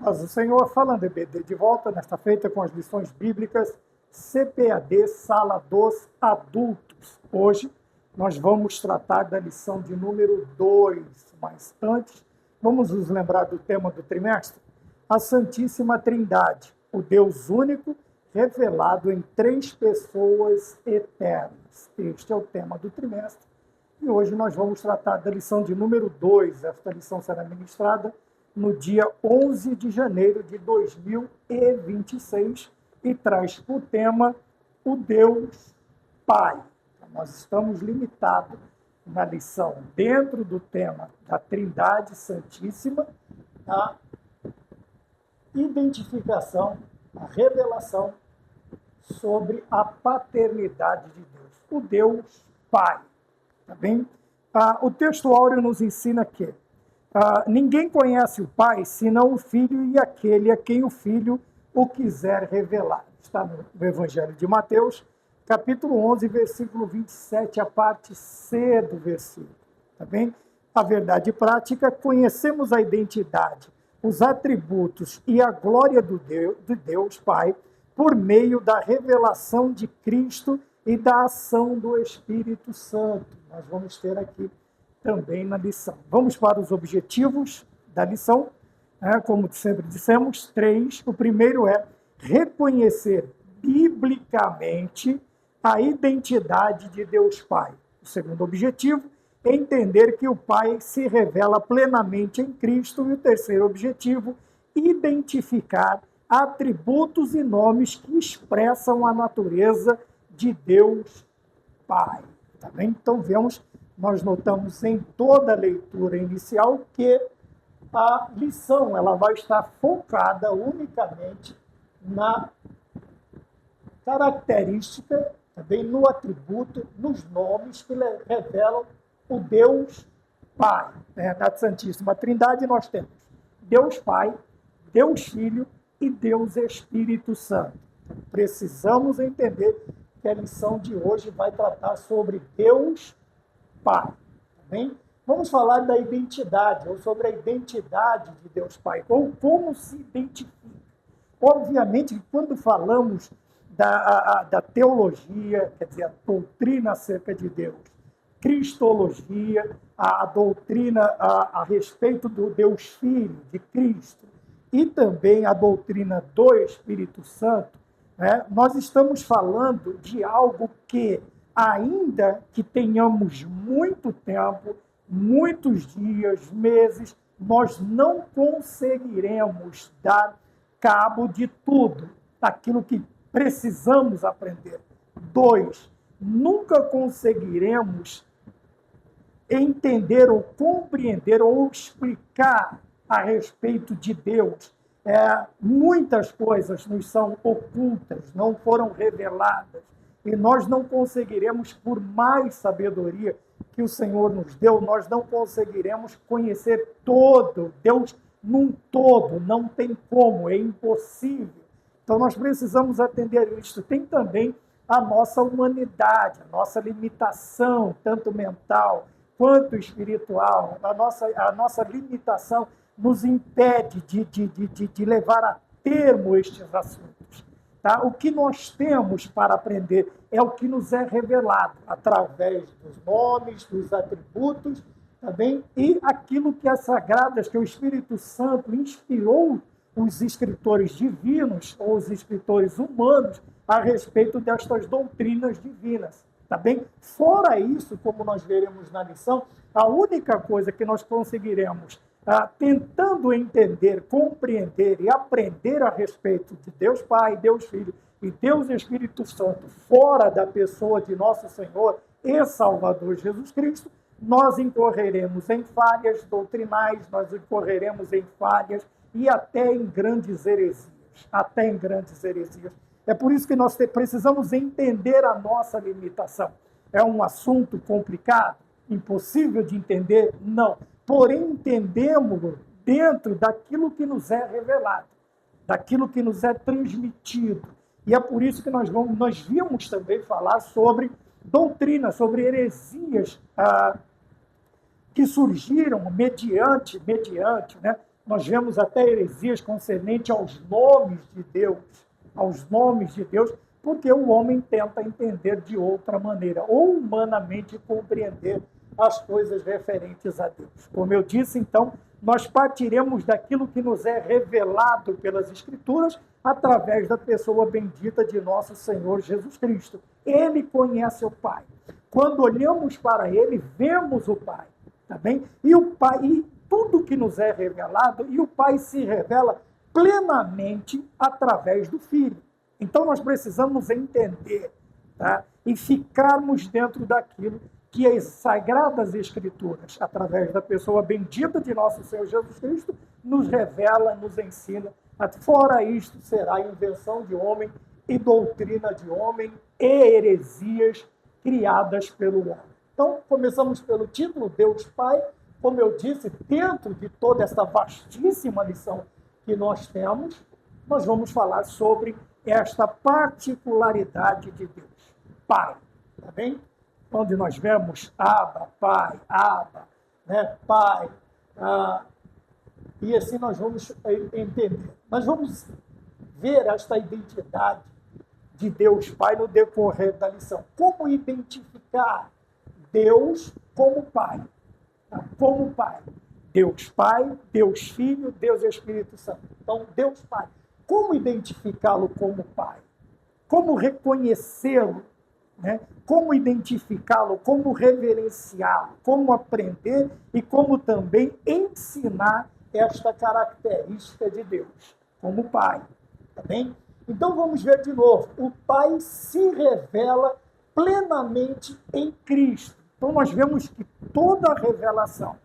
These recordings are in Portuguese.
Mas o Senhor falando, EBD, de volta nesta feita com as lições bíblicas, CPAD, Sala dos Adultos. Hoje nós vamos tratar da lição de número 2, mas antes, vamos nos lembrar do tema do trimestre? A Santíssima Trindade, o Deus único, revelado em 3 pessoas eternas. Este é o tema do trimestre. E hoje nós vamos tratar da lição de número 2. Esta lição será ministrada no dia 11 de janeiro de 2026 e traz por tema o Deus Pai. Então, nós estamos limitados na lição, dentro do tema da Trindade Santíssima, a identificação, a revelação sobre a paternidade de Deus, o Deus Pai. Tá bem? O texto áureo nos ensina que ninguém conhece o Pai senão o Filho e aquele a quem o Filho o quiser revelar. Está no Evangelho de Mateus, capítulo 11, versículo 27, a parte C do versículo. Tá bem? A verdade prática, conhecemos a identidade, os atributos e a glória de Deus Pai por meio da revelação de Cristo e da ação do Espírito Santo. Nós vamos ter aqui também na lição. Vamos para os objetivos da lição. Como sempre dissemos, 3. O primeiro é reconhecer biblicamente a identidade de Deus Pai. O segundo objetivo é entender que o Pai se revela plenamente em Cristo. E o terceiro objetivo, identificar atributos e nomes que expressam a natureza de Deus Pai. Tá bem? Então, nós notamos em toda a leitura inicial que a lição ela vai estar focada unicamente na característica, também no atributo, nos nomes que revelam o Deus Pai. Na Santíssima Trindade nós temos Deus Pai, Deus Filho e Deus Espírito Santo. Precisamos entender que a lição de hoje vai tratar sobre Deus Pai. Tá bem? Vamos falar da identidade, ou sobre a identidade de Deus Pai, ou como se identifica. Obviamente que quando falamos da teologia, quer dizer, a doutrina acerca de Deus, cristologia, a doutrina a respeito do Deus Filho, de Cristo, e também a doutrina do Espírito Santo, nós estamos falando de algo que, ainda que tenhamos muito tempo, muitos dias, meses, nós não conseguiremos dar cabo de tudo, daquilo que precisamos aprender. 2, nunca conseguiremos entender ou compreender ou explicar a respeito de Deus. Muitas coisas nos são ocultas, não foram reveladas, e nós não conseguiremos, por mais sabedoria que o Senhor nos deu, nós não conseguiremos conhecer todo, Deus num todo, não tem como, é impossível. Então nós precisamos atender isso. Tem também a nossa humanidade, a nossa limitação, tanto mental quanto espiritual, a nossa limitação nos impede de levar a termo estes assuntos. Tá? O que nós temos para aprender é o que nos é revelado através dos nomes, dos atributos, também, e aquilo que as sagradas, que o Espírito Santo inspirou os escritores divinos ou os escritores humanos a respeito destas doutrinas divinas. Tá bem? Fora isso, como nós veremos na lição, a única coisa que nós conseguiremos tentando entender, compreender e aprender a respeito de Deus Pai, Deus Filho e Deus Espírito Santo, fora da pessoa de nosso Senhor e Salvador Jesus Cristo, nós incorreremos em falhas doutrinais, nós incorreremos em falhas e até em grandes heresias. É por isso que nós precisamos entender a nossa limitação. É um assunto complicado, impossível de entender? Não. Porém, entendemos-lo dentro daquilo que nos é revelado, daquilo que nos é transmitido. E é por isso que nós vimos também falar sobre doutrina, sobre heresias que surgiram mediante nós vemos até heresias concernentes aos nomes de Deus, porque o homem tenta entender de outra maneira, ou humanamente compreender as coisas referentes a Deus. Como eu disse, então, nós partiremos daquilo que nos é revelado pelas Escrituras através da pessoa bendita de nosso Senhor Jesus Cristo. Ele conhece o Pai. Quando olhamos para ele, vemos o Pai, tá bem? E o Pai, e tudo que nos é revelado, e o Pai se revela plenamente através do Filho. Então nós precisamos entender, tá? E ficarmos dentro daquilo que as Sagradas Escrituras, através da pessoa bendita de nosso Senhor Jesus Cristo, nos revela, nos ensina. Fora isto, será invenção de homem e doutrina de homem e heresias criadas pelo homem. Então, começamos pelo título, Deus Pai. Como eu disse, dentro de toda essa vastíssima lição que nós temos, nós vamos falar sobre esta particularidade de Deus, Pai, tá bem? Onde nós vemos Abba, Pai, Abba, né? Pai, e assim nós vamos entender. Nós vamos ver esta identidade de Deus Pai no decorrer da lição. Como identificar Deus como Pai? Tá? Como Pai. Deus Pai, Deus Filho, Deus Espírito Santo. Então, Deus Pai. Como identificá-lo como Pai? Como reconhecê-lo? Né? Como identificá-lo? Como reverenciá-lo? Como aprender e como também ensinar esta característica de Deus, como Pai. Tá bem? Então vamos ver de novo. O Pai se revela plenamente em Cristo. Então nós vemos que toda a revelação,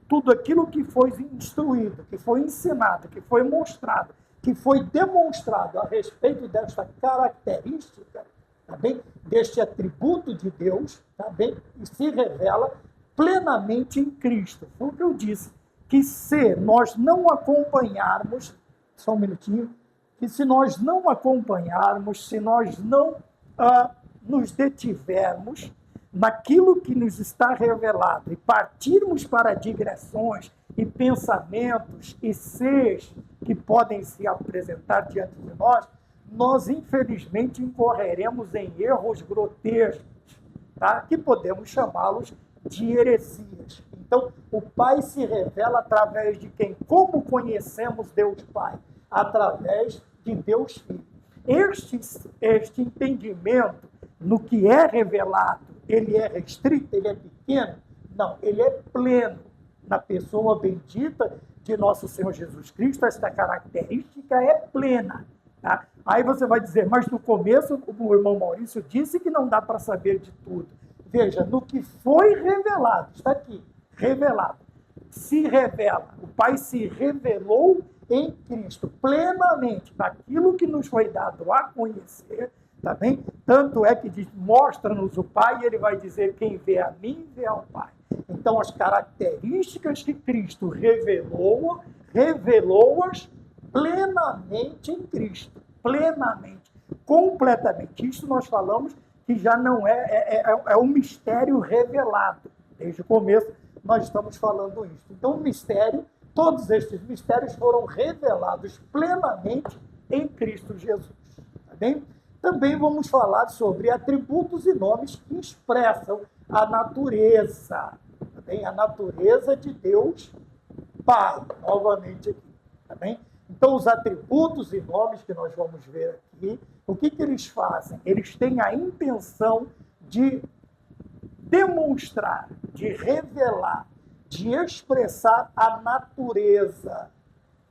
tudo aquilo que foi instruído, que foi ensinado, que foi mostrado, que foi demonstrado a respeito desta característica, tá bem? Deste atributo de Deus, tá bem? E se revela plenamente em Cristo. Foi o que eu disse, que se nós não acompanharmos, só um minutinho, que se nós não acompanharmos, se nós não nos detivermos naquilo que nos está revelado e partirmos para digressões e pensamentos e seres que podem se apresentar diante de nós, nós infelizmente incorreremos em erros grotescos, tá? Que podemos chamá-los de heresias. Então, o Pai se revela através de quem? Como conhecemos Deus Pai? Através de Deus Filho. Este entendimento no que é revelado, ele é restrito, ele é pequeno? Não, ele é pleno. Na pessoa bendita de nosso Senhor Jesus Cristo, esta característica é plena. Tá? Aí você vai dizer, mas no começo o irmão Maurício disse que não dá para saber de tudo. Veja, no que foi revelado, está aqui, revelado, se revela, o Pai se revelou em Cristo, plenamente, naquilo que nos foi dado a conhecer, tá bem? Tanto é que diz, mostra-nos o Pai, e ele vai dizer, quem vê a mim, vê ao Pai. Então, as características que Cristo revelou-as plenamente em Cristo, plenamente, completamente. Isso nós falamos que já não é um mistério revelado. Desde o começo nós estamos falando isso. Então, o mistério, todos estes mistérios foram revelados plenamente em Cristo Jesus. Tá bem? Também vamos falar sobre atributos e nomes que expressam a natureza, tá bem? A natureza de Deus Pai, novamente aqui. Tá bem? Então, os atributos e nomes que nós vamos ver aqui, o que eles fazem? Eles têm a intenção de demonstrar, de revelar, de expressar a natureza,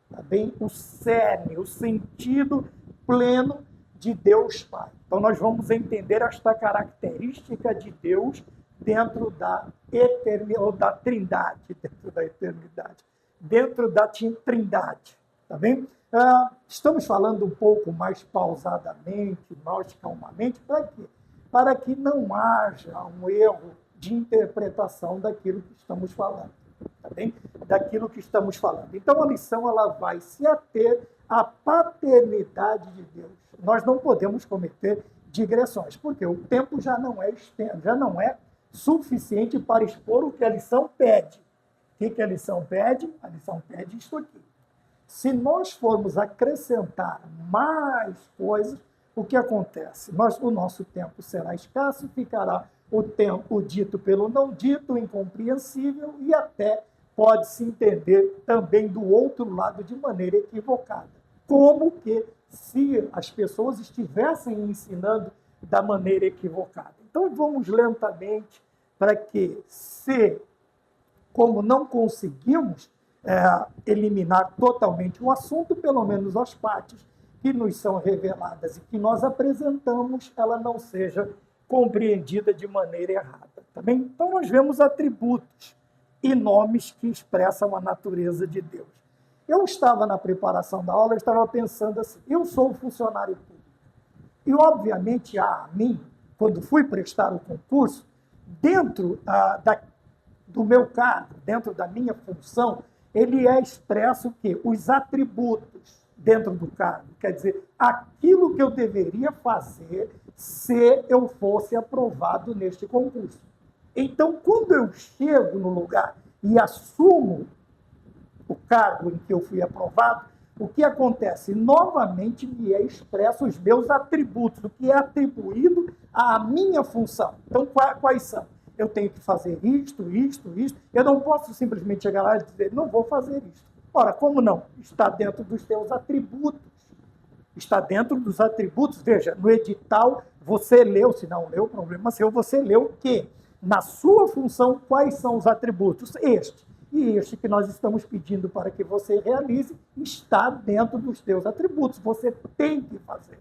tá bem? O cerne, o sentido pleno de Deus Pai. Então, nós vamos entender esta característica de Deus dentro da eternidade, ou da trindade, dentro da eternidade, dentro da trindade. Tá bem? Estamos falando um pouco mais pausadamente, mais calmamente, para quê? Para que não haja um erro de interpretação daquilo que estamos falando, tá bem? Daquilo que estamos falando. Então, a lição ela vai se ater à paternidade de Deus. Nós não podemos cometer digressões, porque o tempo já não é suficiente para expor o que a lição pede. O que a lição pede? A lição pede isto aqui. Se nós formos acrescentar mais coisas, o que acontece? O nosso tempo será escasso, ficará o tempo dito pelo não dito, incompreensível, e até pode-se entender também do outro lado de maneira equivocada. Como que se as pessoas estivessem ensinando da maneira equivocada. Então vamos lentamente para que, como não conseguimos eliminar totalmente o assunto, pelo menos as partes que nos são reveladas e que nós apresentamos, ela não seja compreendida de maneira errada. Tá bem? Então nós vemos atributos e nomes que expressam a natureza de Deus. Eu estava na preparação da aula, eu estava pensando assim, eu sou funcionário público. E, obviamente, a mim, quando fui prestar o concurso, dentro do meu cargo, dentro da minha função, ele é expresso que os atributos dentro do cargo, quer dizer, aquilo que eu deveria fazer se eu fosse aprovado neste concurso. Então, quando eu chego no lugar e assumo o cargo em que eu fui aprovado, o que acontece? Novamente me é expresso os meus atributos, o que é atribuído à minha função. Então, quais são? Eu tenho que fazer isto, isto, isto. Eu não posso simplesmente chegar lá e dizer, não vou fazer isto. Ora, como não? Está dentro dos teus atributos. Está dentro dos atributos. Veja, no edital, você leu, se não leu, o problema seu, você leu que, na sua função, quais são os atributos? E este que nós estamos pedindo para que você realize está dentro dos teus atributos. Você tem que fazer.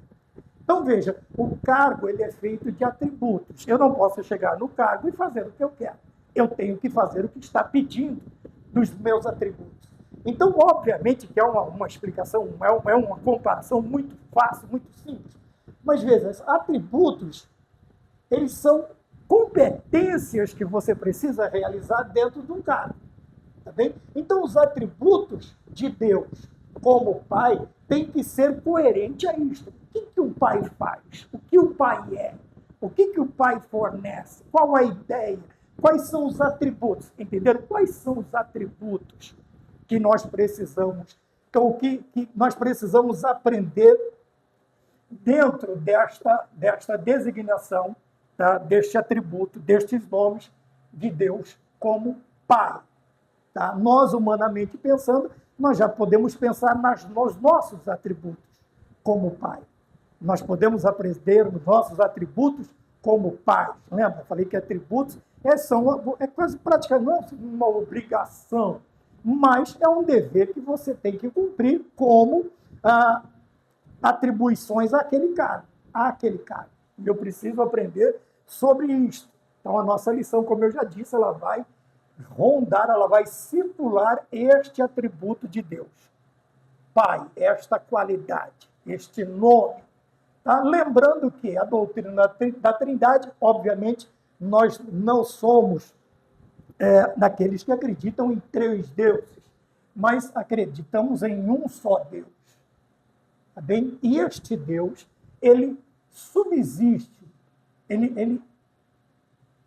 Então, veja, o cargo ele é feito de atributos. Eu não posso chegar no cargo e fazer o que eu quero. Eu tenho que fazer o que está pedindo dos meus atributos. Então, obviamente que é uma explicação, é uma comparação muito fácil, muito simples. Mas, veja, atributos, eles são competências que você precisa realizar dentro de um cargo. Tá bem? Então, os atributos de Deus como Pai têm que ser coerentes a isto. O que o Pai faz? O que o Pai é? O que o Pai fornece? Qual a ideia? Quais são os atributos? Entenderam? Quais são os atributos que nós precisamos, que nós precisamos aprender dentro desta designação, tá? Deste atributo, destes nomes de Deus como Pai. Tá? Nós, humanamente pensando, nós já podemos pensar nos nossos atributos como Pai. Nós podemos aprender os nossos atributos como pais. Lembra? Falei que atributos é quase praticamente uma obrigação, mas é um dever que você tem que cumprir como atribuições àquele cargo. Eu preciso aprender sobre isto. Então, a nossa lição, como eu já disse, ela vai rondar, ela vai circular este atributo de Deus. Pai, esta qualidade, este nome. Tá? Lembrando que a doutrina da Trindade, obviamente, nós não somos daqueles que acreditam em 3 deuses, mas acreditamos em um só Deus. Tá bem? E este Deus, ele subsiste, ele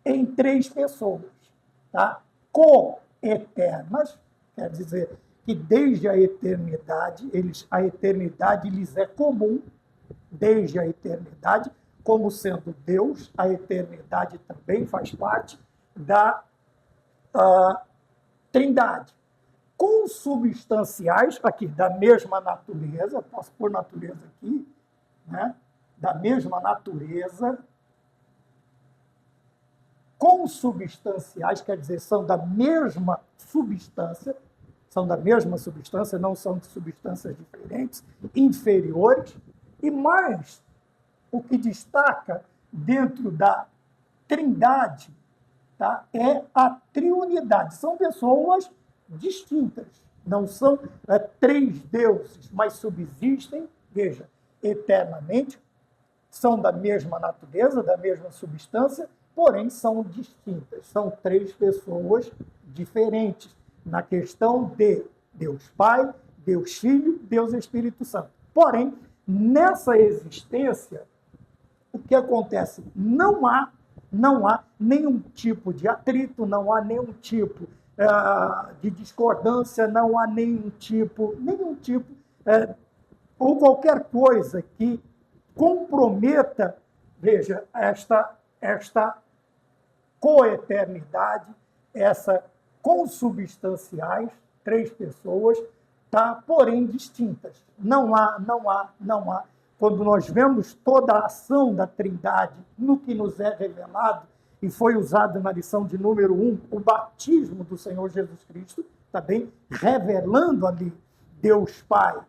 em 3 pessoas, tá? Co-eternas, quer dizer que desde a eternidade, a eternidade lhes é comum, desde a eternidade, como sendo Deus, a eternidade também faz parte da Trindade. Consubstanciais, aqui, da mesma natureza, posso pôr natureza aqui, né? Da mesma natureza, consubstanciais, quer dizer, são da mesma substância, não são de substâncias diferentes, inferiores, e mais, o que destaca dentro da Trindade, tá, é a triunidade. São pessoas distintas, não são 3 deuses, mas subsistem, veja, eternamente, são da mesma natureza, da mesma substância, porém são distintas. São 3 pessoas diferentes na questão de Deus Pai, Deus Filho, Deus Espírito Santo. Porém, nessa existência, o que acontece? Não há nenhum tipo de atrito, não há nenhum tipo de discordância, não há nenhum tipo, ou qualquer coisa que comprometa, veja, esta coeternidade, essa consubstanciais, três pessoas, tá? Porém distintas. Não há. Quando nós vemos toda a ação da Trindade no que nos é revelado, e foi usado na lição de número 1, o batismo do Senhor Jesus Cristo, tá bem? Revelando ali Deus Pai,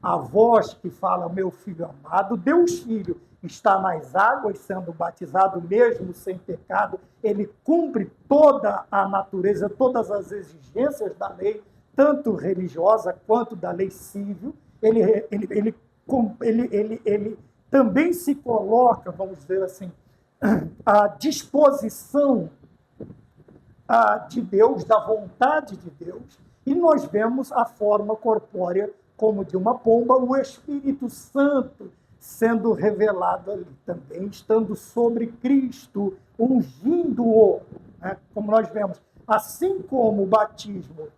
a voz que fala, meu filho amado, Deus Filho está nas águas sendo batizado, mesmo sem pecado, ele cumpre toda a natureza, todas as exigências da lei, tanto religiosa quanto da lei civil. Ele também se coloca, vamos dizer assim, à disposição de Deus, da vontade de Deus, e nós vemos a forma corpórea como de uma pomba, o Espírito Santo sendo revelado ali também, estando sobre Cristo, ungindo-o, né? Como nós vemos, assim como o batismo,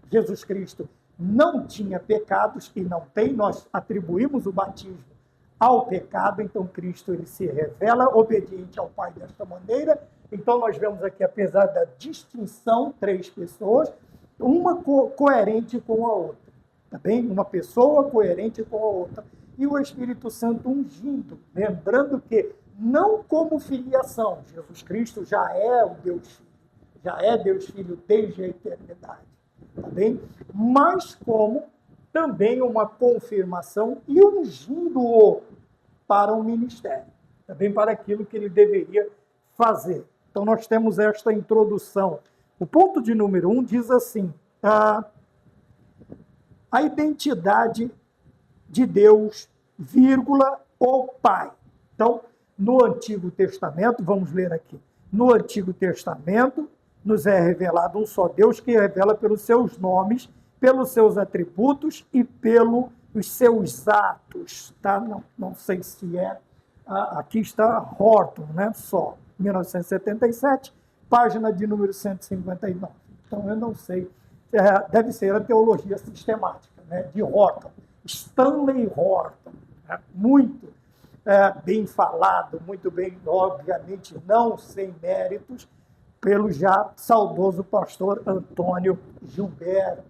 Jesus Cristo não tinha pecados, e não tem, nós atribuímos o batismo ao pecado, então Cristo ele se revela obediente ao Pai desta maneira. Então nós vemos aqui, apesar da distinção, três pessoas, uma coerente com a outra, tá bem? Uma pessoa coerente com a outra. E o Espírito Santo ungindo, lembrando que não como filiação, Jesus Cristo já é o Deus Filho, já é Deus Filho desde a eternidade, tá bem? Mas como também uma confirmação e ungindo-o para o ministério, também para aquilo que ele deveria fazer. Então nós temos esta introdução. O ponto de número 1 diz assim, a identidade de Deus, vírgula, o Pai. Então, no Antigo Testamento, vamos ler aqui, no Antigo Testamento nos é revelado um só Deus que revela pelos seus nomes, pelos seus atributos e pelos seus atos. Tá? Não sei se é, aqui está Horton, né? Só, 1977, página de número 159. Então, eu não sei, deve ser a teologia sistemática, né? De Horton. Stanley Horton, né? Muito bem falado, muito bem, obviamente não sem méritos, pelo já saudoso pastor Antônio Gilberto,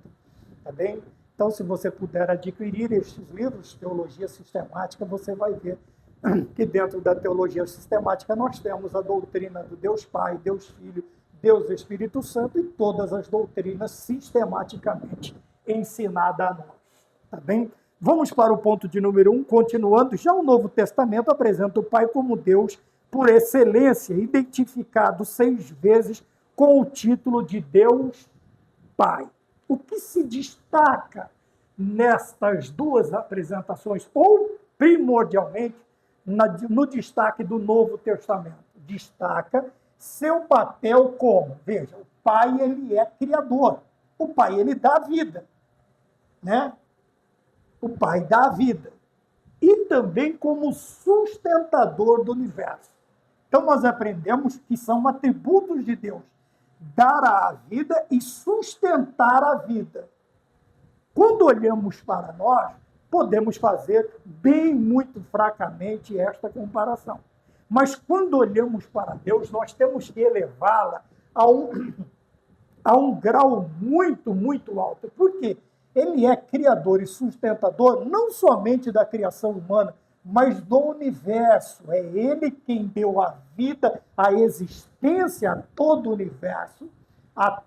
tá bem? Então, se você puder adquirir estes livros, Teologia Sistemática, você vai ver que dentro da Teologia Sistemática nós temos a doutrina do Deus Pai, Deus Filho, Deus Espírito Santo e todas as doutrinas sistematicamente ensinadas a nós, tá bem? Vamos para o ponto de número 1, continuando. Já o Novo Testamento apresenta o Pai como Deus por excelência, identificado 6 vezes com o título de Deus Pai. O que se destaca nestas duas apresentações, ou primordialmente no destaque do Novo Testamento? Destaca seu papel como, veja, o Pai ele é criador, o Pai ele dá vida, né? O Pai dá a vida. E também como sustentador do universo. Então, nós aprendemos que são atributos de Deus. Dar a vida e sustentar a vida. Quando olhamos para nós, podemos fazer bem muito fracamente esta comparação. Mas quando olhamos para Deus, nós temos que elevá-la a um grau muito, muito alto. Por quê? Ele é criador e sustentador não somente da criação humana, mas do universo. É ele quem deu a vida, a existência a todo o universo, a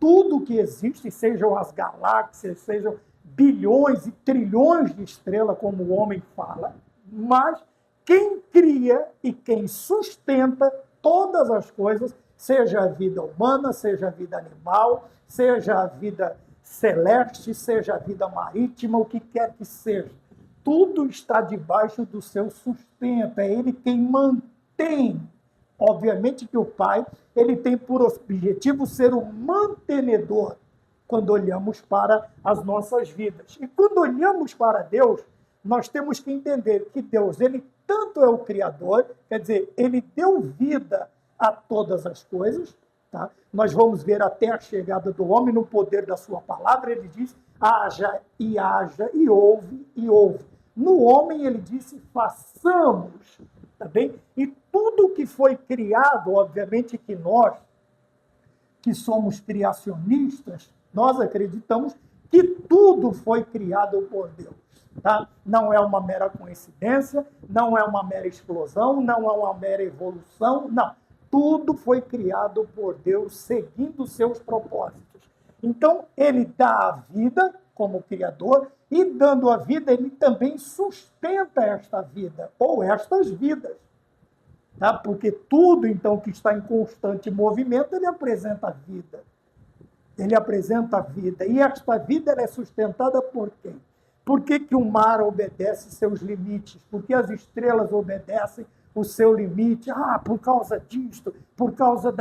tudo que existe, sejam as galáxias, sejam bilhões e trilhões de estrelas, como o homem fala, mas quem cria e quem sustenta todas as coisas, seja a vida humana, seja a vida animal, seja a vida celeste, seja a vida marítima, o que quer que seja. Tudo está debaixo do seu sustento, é ele quem mantém. Obviamente que o Pai, ele tem por objetivo ser o mantenedor quando olhamos para as nossas vidas. E quando olhamos para Deus, nós temos que entender que Deus, ele tanto é o Criador, quer dizer, ele deu vida a todas as coisas, Tá? Nós vamos ver até a chegada do homem no poder da sua palavra. Ele diz, haja, e ouve, e ouve. No homem, ele disse, façamos. Tá bem? E tudo que foi criado, obviamente que nós, que somos criacionistas, nós acreditamos que tudo foi criado por Deus. Tá? Não é uma mera coincidência, não é uma mera explosão, não é uma mera evolução, não. Tudo foi criado por Deus seguindo seus propósitos. Então, ele dá a vida como criador e, dando a vida, ele também sustenta esta vida, ou estas vidas. Tá? Porque tudo, então, que está em constante movimento, ele apresenta vida. Ele apresenta a vida. E esta vida ela é sustentada por quem? Por que o mar obedece seus limites? Por que as estrelas obedecem o seu limite? Ah, por causa disto, por causa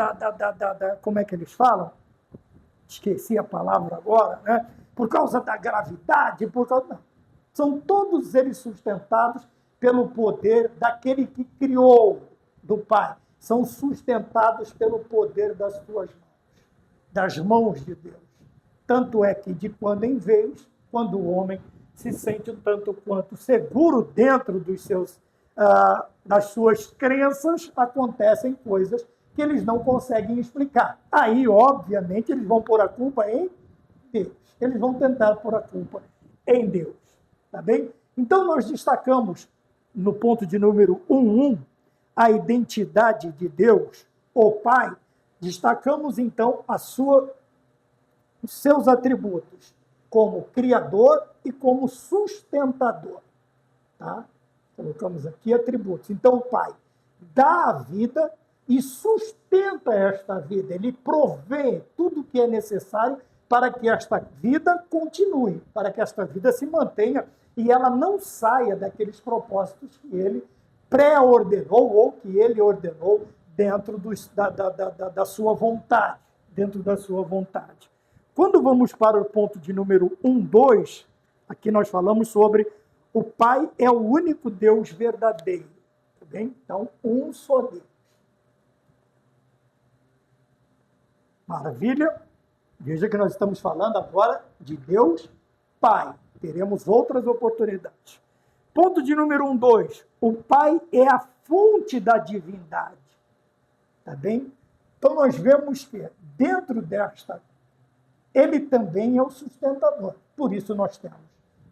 como é que eles falam? Esqueci a palavra agora, né? Por causa da gravidade, por causa... Não. São todos eles sustentados pelo poder daquele que criou, do Pai. São sustentados pelo poder das suas mãos, das mãos de Deus. Tanto é que, de quando em vez, quando o homem se sente um tanto quanto seguro dentro dos seus, das suas crenças, acontecem coisas que eles não conseguem explicar. Aí, obviamente, eles vão pôr a culpa em Deus. Eles vão tentar pôr a culpa em Deus. Tá bem? Então, nós destacamos, no ponto de número 1.1, a identidade de Deus, o Pai. Destacamos, então, os seus atributos como Criador e como sustentador. Tá? Colocamos aqui atributos. Então, o Pai dá a vida e sustenta esta vida. Ele provê tudo o que é necessário para que esta vida continue, para que esta vida se mantenha e ela não saia daqueles propósitos que ele pré-ordenou ou que ele ordenou dentro da sua vontade. Dentro da sua vontade. Quando vamos para o ponto de número 1.2, aqui nós falamos sobre o Pai é o único Deus verdadeiro. Tá bem? Então, um só Deus. Maravilha? Veja que nós estamos falando agora de Deus Pai. Teremos outras oportunidades. Ponto de número 1.2. O Pai é a fonte da divindade. Tá bem? Então, nós vemos que dentro desta, ele também é o sustentador. Por isso, nós temos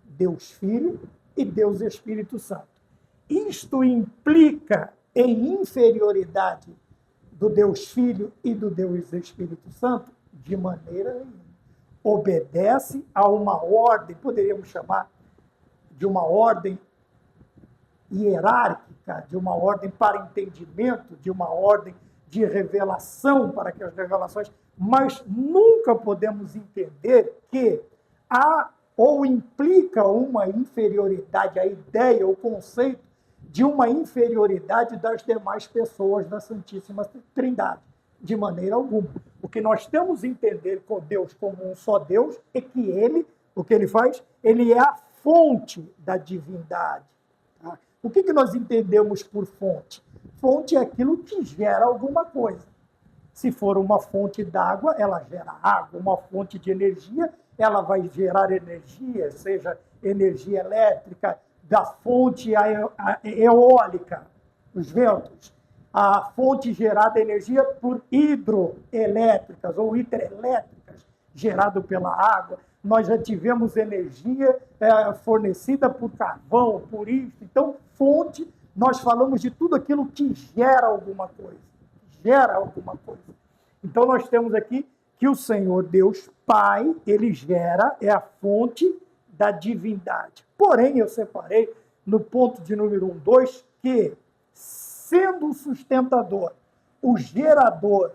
Deus Filho e Deus Espírito Santo. Isto implica em inferioridade do Deus Filho e do Deus Espírito Santo? De maneira nenhuma. Obedece a uma ordem, poderíamos chamar de uma ordem hierárquica, de uma ordem para entendimento, de uma ordem de revelação para que as revelações... Mas nunca podemos entender que há ou implica uma inferioridade, a ideia, o conceito de uma inferioridade das demais pessoas da Santíssima Trindade. De maneira alguma. O que nós temos a entender com Deus como um só Deus é que ele, o que ele faz? Ele é a fonte da divindade. Tá? O que nós entendemos por fonte? Fonte é aquilo que gera alguma coisa. Se for uma fonte d'água, ela gera água. Uma fonte de energia, ela vai gerar energia, seja energia elétrica, da fonte eólica, os ventos. A fonte gerada energia por hidroelétricas ou hidrelétricas, gerado pela água. Nós já tivemos energia fornecida por carvão, por isso. Então, fonte, nós falamos de tudo aquilo que gera alguma coisa. Gera alguma coisa. Então, nós temos aqui que o Senhor Deus Pai, ele gera, é a fonte da divindade. Porém, eu separei no ponto de número 1.2 que, sendo o sustentador, o gerador,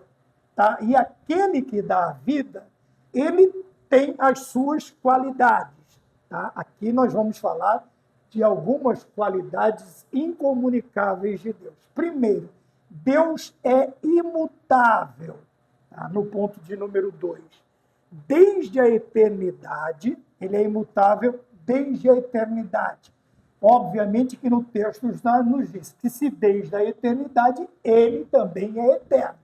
tá? E aquele que dá a vida, ele tem as suas qualidades. Tá? Aqui nós vamos falar de algumas qualidades incomunicáveis de Deus. Primeiro, Deus é imutável, tá? No ponto de número 2. Desde a eternidade, ele é imutável desde a eternidade. Obviamente que no texto nos diz que se desde a eternidade, ele também é eterno.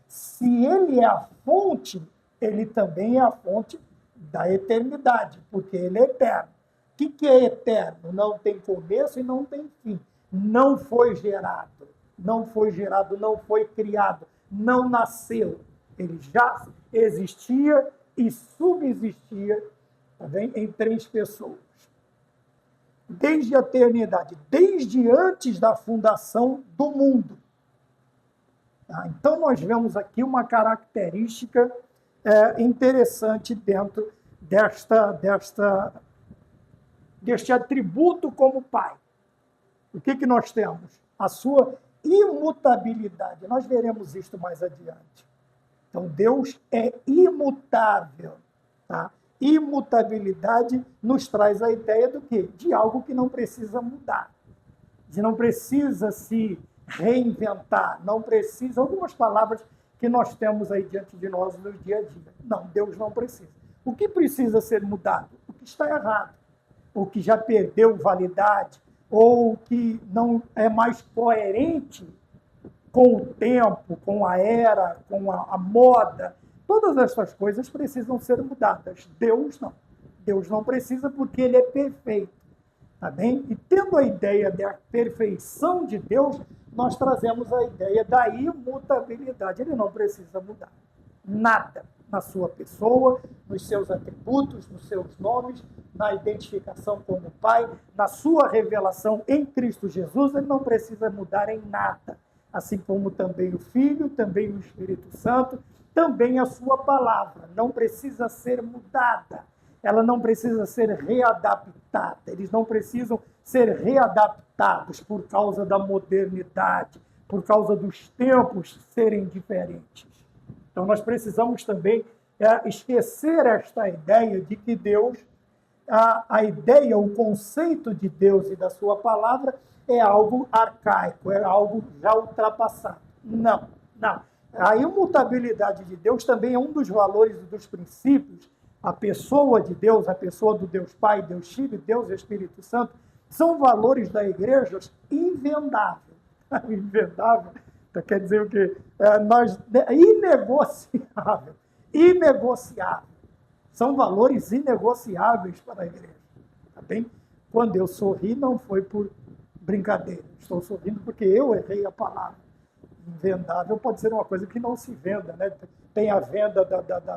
se ele é a fonte, ele também é a fonte da eternidade, porque ele é eterno. O que é eterno? Não tem começo e não tem fim. Não foi gerado, não foi criado, não nasceu. Ele já existia e subsistia, tá bem? Em três pessoas. Desde a eternidade, desde antes da fundação do mundo. Tá? Então, nós vemos aqui uma característica interessante dentro deste atributo como Pai. O que nós temos? A sua imutabilidade. Nós veremos isto mais adiante. Então, Deus é imutável. Tá? Imutabilidade nos traz a ideia do quê? De algo que não precisa mudar, de não precisa se reinventar, não precisa, algumas palavras que nós temos aí diante de nós no dia a dia. Não, Deus não precisa. O que precisa ser mudado? O que está errado, o que já perdeu validade, ou o que não é mais coerente com o tempo, com a era, com a moda. Todas essas coisas precisam ser mudadas. Deus não. Deus não precisa porque ele é perfeito. Tá bem? E tendo a ideia da perfeição de Deus, nós trazemos a ideia da imutabilidade. Ele não precisa mudar nada na sua pessoa, nos seus atributos, nos seus nomes, na identificação como Pai, na sua revelação em Cristo Jesus. Ele não precisa mudar em nada. Assim como também o Filho, também o Espírito Santo, também a sua palavra não precisa ser mudada, ela não precisa ser readaptada, eles não precisam ser readaptados por causa da modernidade, por causa dos tempos serem diferentes. Então, nós precisamos também esquecer esta ideia de que Deus, a ideia, o conceito de Deus e da sua palavra é algo arcaico, é algo já ultrapassado. Não, não. A imutabilidade de Deus também é um dos valores e dos princípios. A pessoa de Deus, a pessoa do Deus Pai, Deus Filho, Deus Espírito Santo, são valores da igreja invendáveis. Invendável quer dizer o quê? Inegociável. Inegociável. São valores inegociáveis para a igreja. Tá bem? Quando eu sorri, não foi por brincadeira. Estou sorrindo porque eu errei a palavra. Invendável pode ser uma coisa que não se venda, né? Tem a venda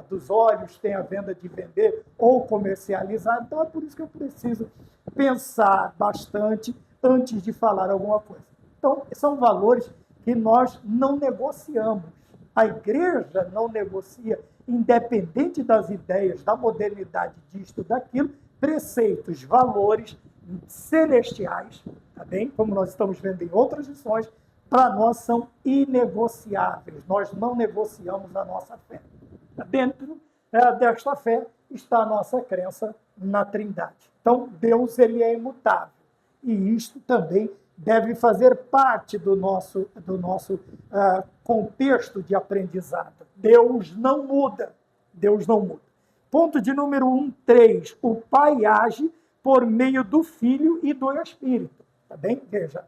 dos olhos, tem a venda de vender ou comercializar. Então, é por isso que eu preciso pensar bastante antes de falar alguma coisa. Então, são valores que nós não negociamos. A igreja não negocia, independente das ideias, da modernidade, disto, daquilo, preceitos, valores celestiais, tá bem? Como nós estamos vendo em outras lições, para nós são inegociáveis. Nós não negociamos a nossa fé. Dentro desta fé está a nossa crença na Trindade. Então, Deus ele é imutável. E isto também deve fazer parte do nosso contexto de aprendizado. Deus não muda. Deus não muda. Ponto de número 3. O Pai age por meio do Filho e do Espírito. Tá bem? Veja.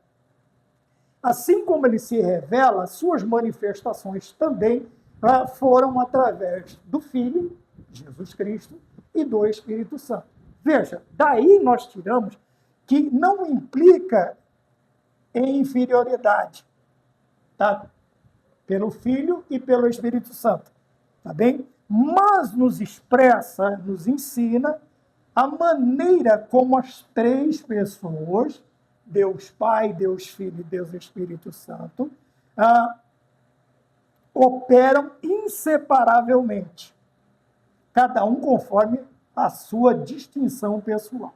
Assim como ele se revela, suas manifestações também foram através do Filho, Jesus Cristo, e do Espírito Santo. Veja, daí nós tiramos que não implica em inferioridade, tá? Pelo Filho e pelo Espírito Santo, tá bem? Mas nos expressa, nos ensina a maneira como as três pessoas, Deus Pai, Deus Filho e Deus Espírito Santo, operam inseparavelmente, cada um conforme a sua distinção pessoal.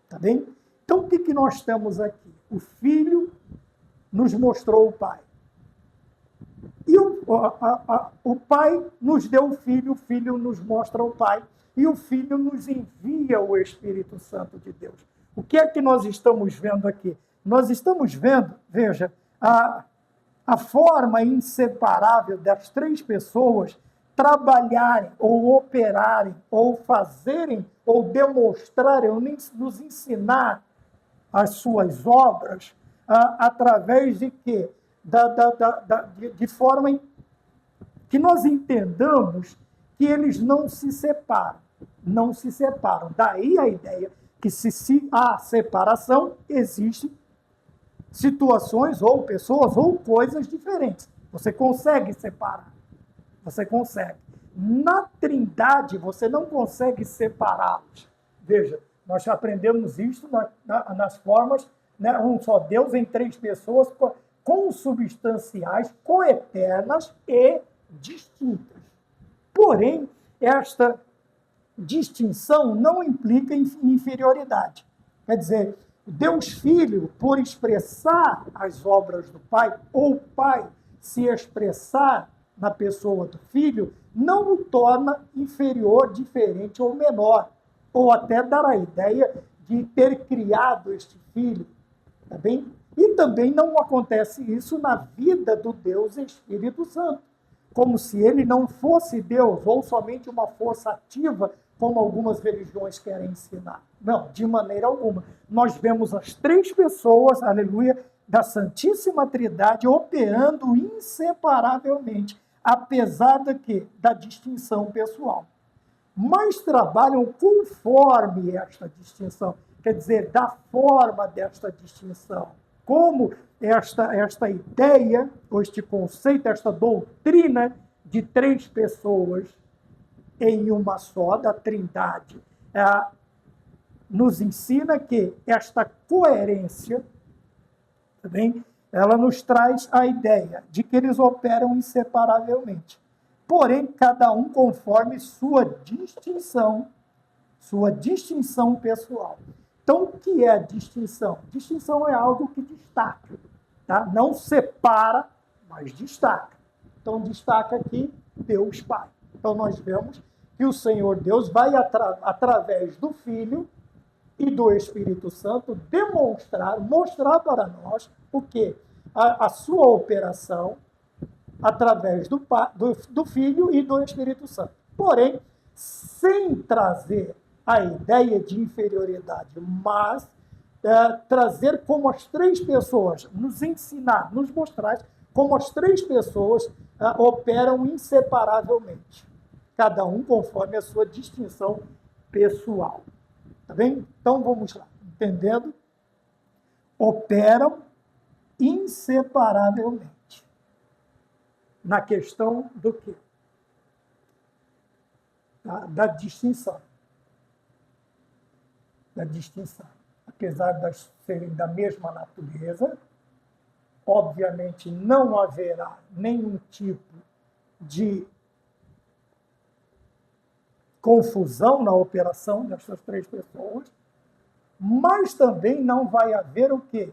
Tá bem? Então, o que nós temos aqui? O Filho nos mostrou o Pai. E o Pai nos deu o Filho nos mostra o Pai, e o Filho nos envia o Espírito Santo de Deus. O que é que nós estamos vendo aqui? Nós estamos vendo, veja, a forma inseparável das três pessoas trabalharem, ou operarem, ou fazerem, ou demonstrarem, ou nos ensinar as suas obras através de quê? De forma que nós entendamos que eles não se separam. Não se separam. Daí a ideia que se há separação, existem situações ou pessoas ou coisas diferentes. Você consegue separar. Você consegue. Na Trindade, você não consegue separá-los. Veja, nós aprendemos isso nas formas, né, um só Deus em três pessoas, consubstanciais, coeternas e distintas. Porém, esta distinção não implica inferioridade. Quer dizer, Deus Filho, por expressar as obras do Pai, ou o Pai se expressar na pessoa do Filho, não o torna inferior, diferente ou menor, ou até dar a ideia de ter criado este Filho. Tá bem? E também não acontece isso na vida do Deus Espírito Santo, como se ele não fosse Deus, ou somente uma força ativa, como algumas religiões querem ensinar. Não, de maneira alguma. Nós vemos as três pessoas, aleluia, da Santíssima Trindade operando inseparavelmente, apesar da distinção pessoal. Mas trabalham conforme esta distinção, quer dizer, da forma desta distinção. Como esta ideia, ou este conceito, esta doutrina de três pessoas em uma só, da Trindade, nos ensina que esta coerência, também, ela nos traz a ideia de que eles operam inseparavelmente. Porém, cada um conforme sua distinção pessoal. Então, o que é a distinção? Distinção é algo que destaca, tá? Não separa, mas destaca. Então, destaca aqui Deus Pai. Então, nós vemos que o Senhor Deus vai, através do Filho e do Espírito Santo, mostrar para nós o quê? A sua operação através do Filho e do Espírito Santo. Porém, sem trazer a ideia de inferioridade, mas trazer como as três pessoas, nos ensinar, nos mostrar como as três pessoas operam inseparavelmente, cada um conforme a sua distinção pessoal. Tá bem? Então, vamos lá. Entendendo? Operam inseparavelmente. Na questão do quê? Da distinção. Da distinção. Apesar de serem da mesma natureza, obviamente não haverá nenhum tipo de confusão na operação dessas três pessoas, mas também não vai haver o quê?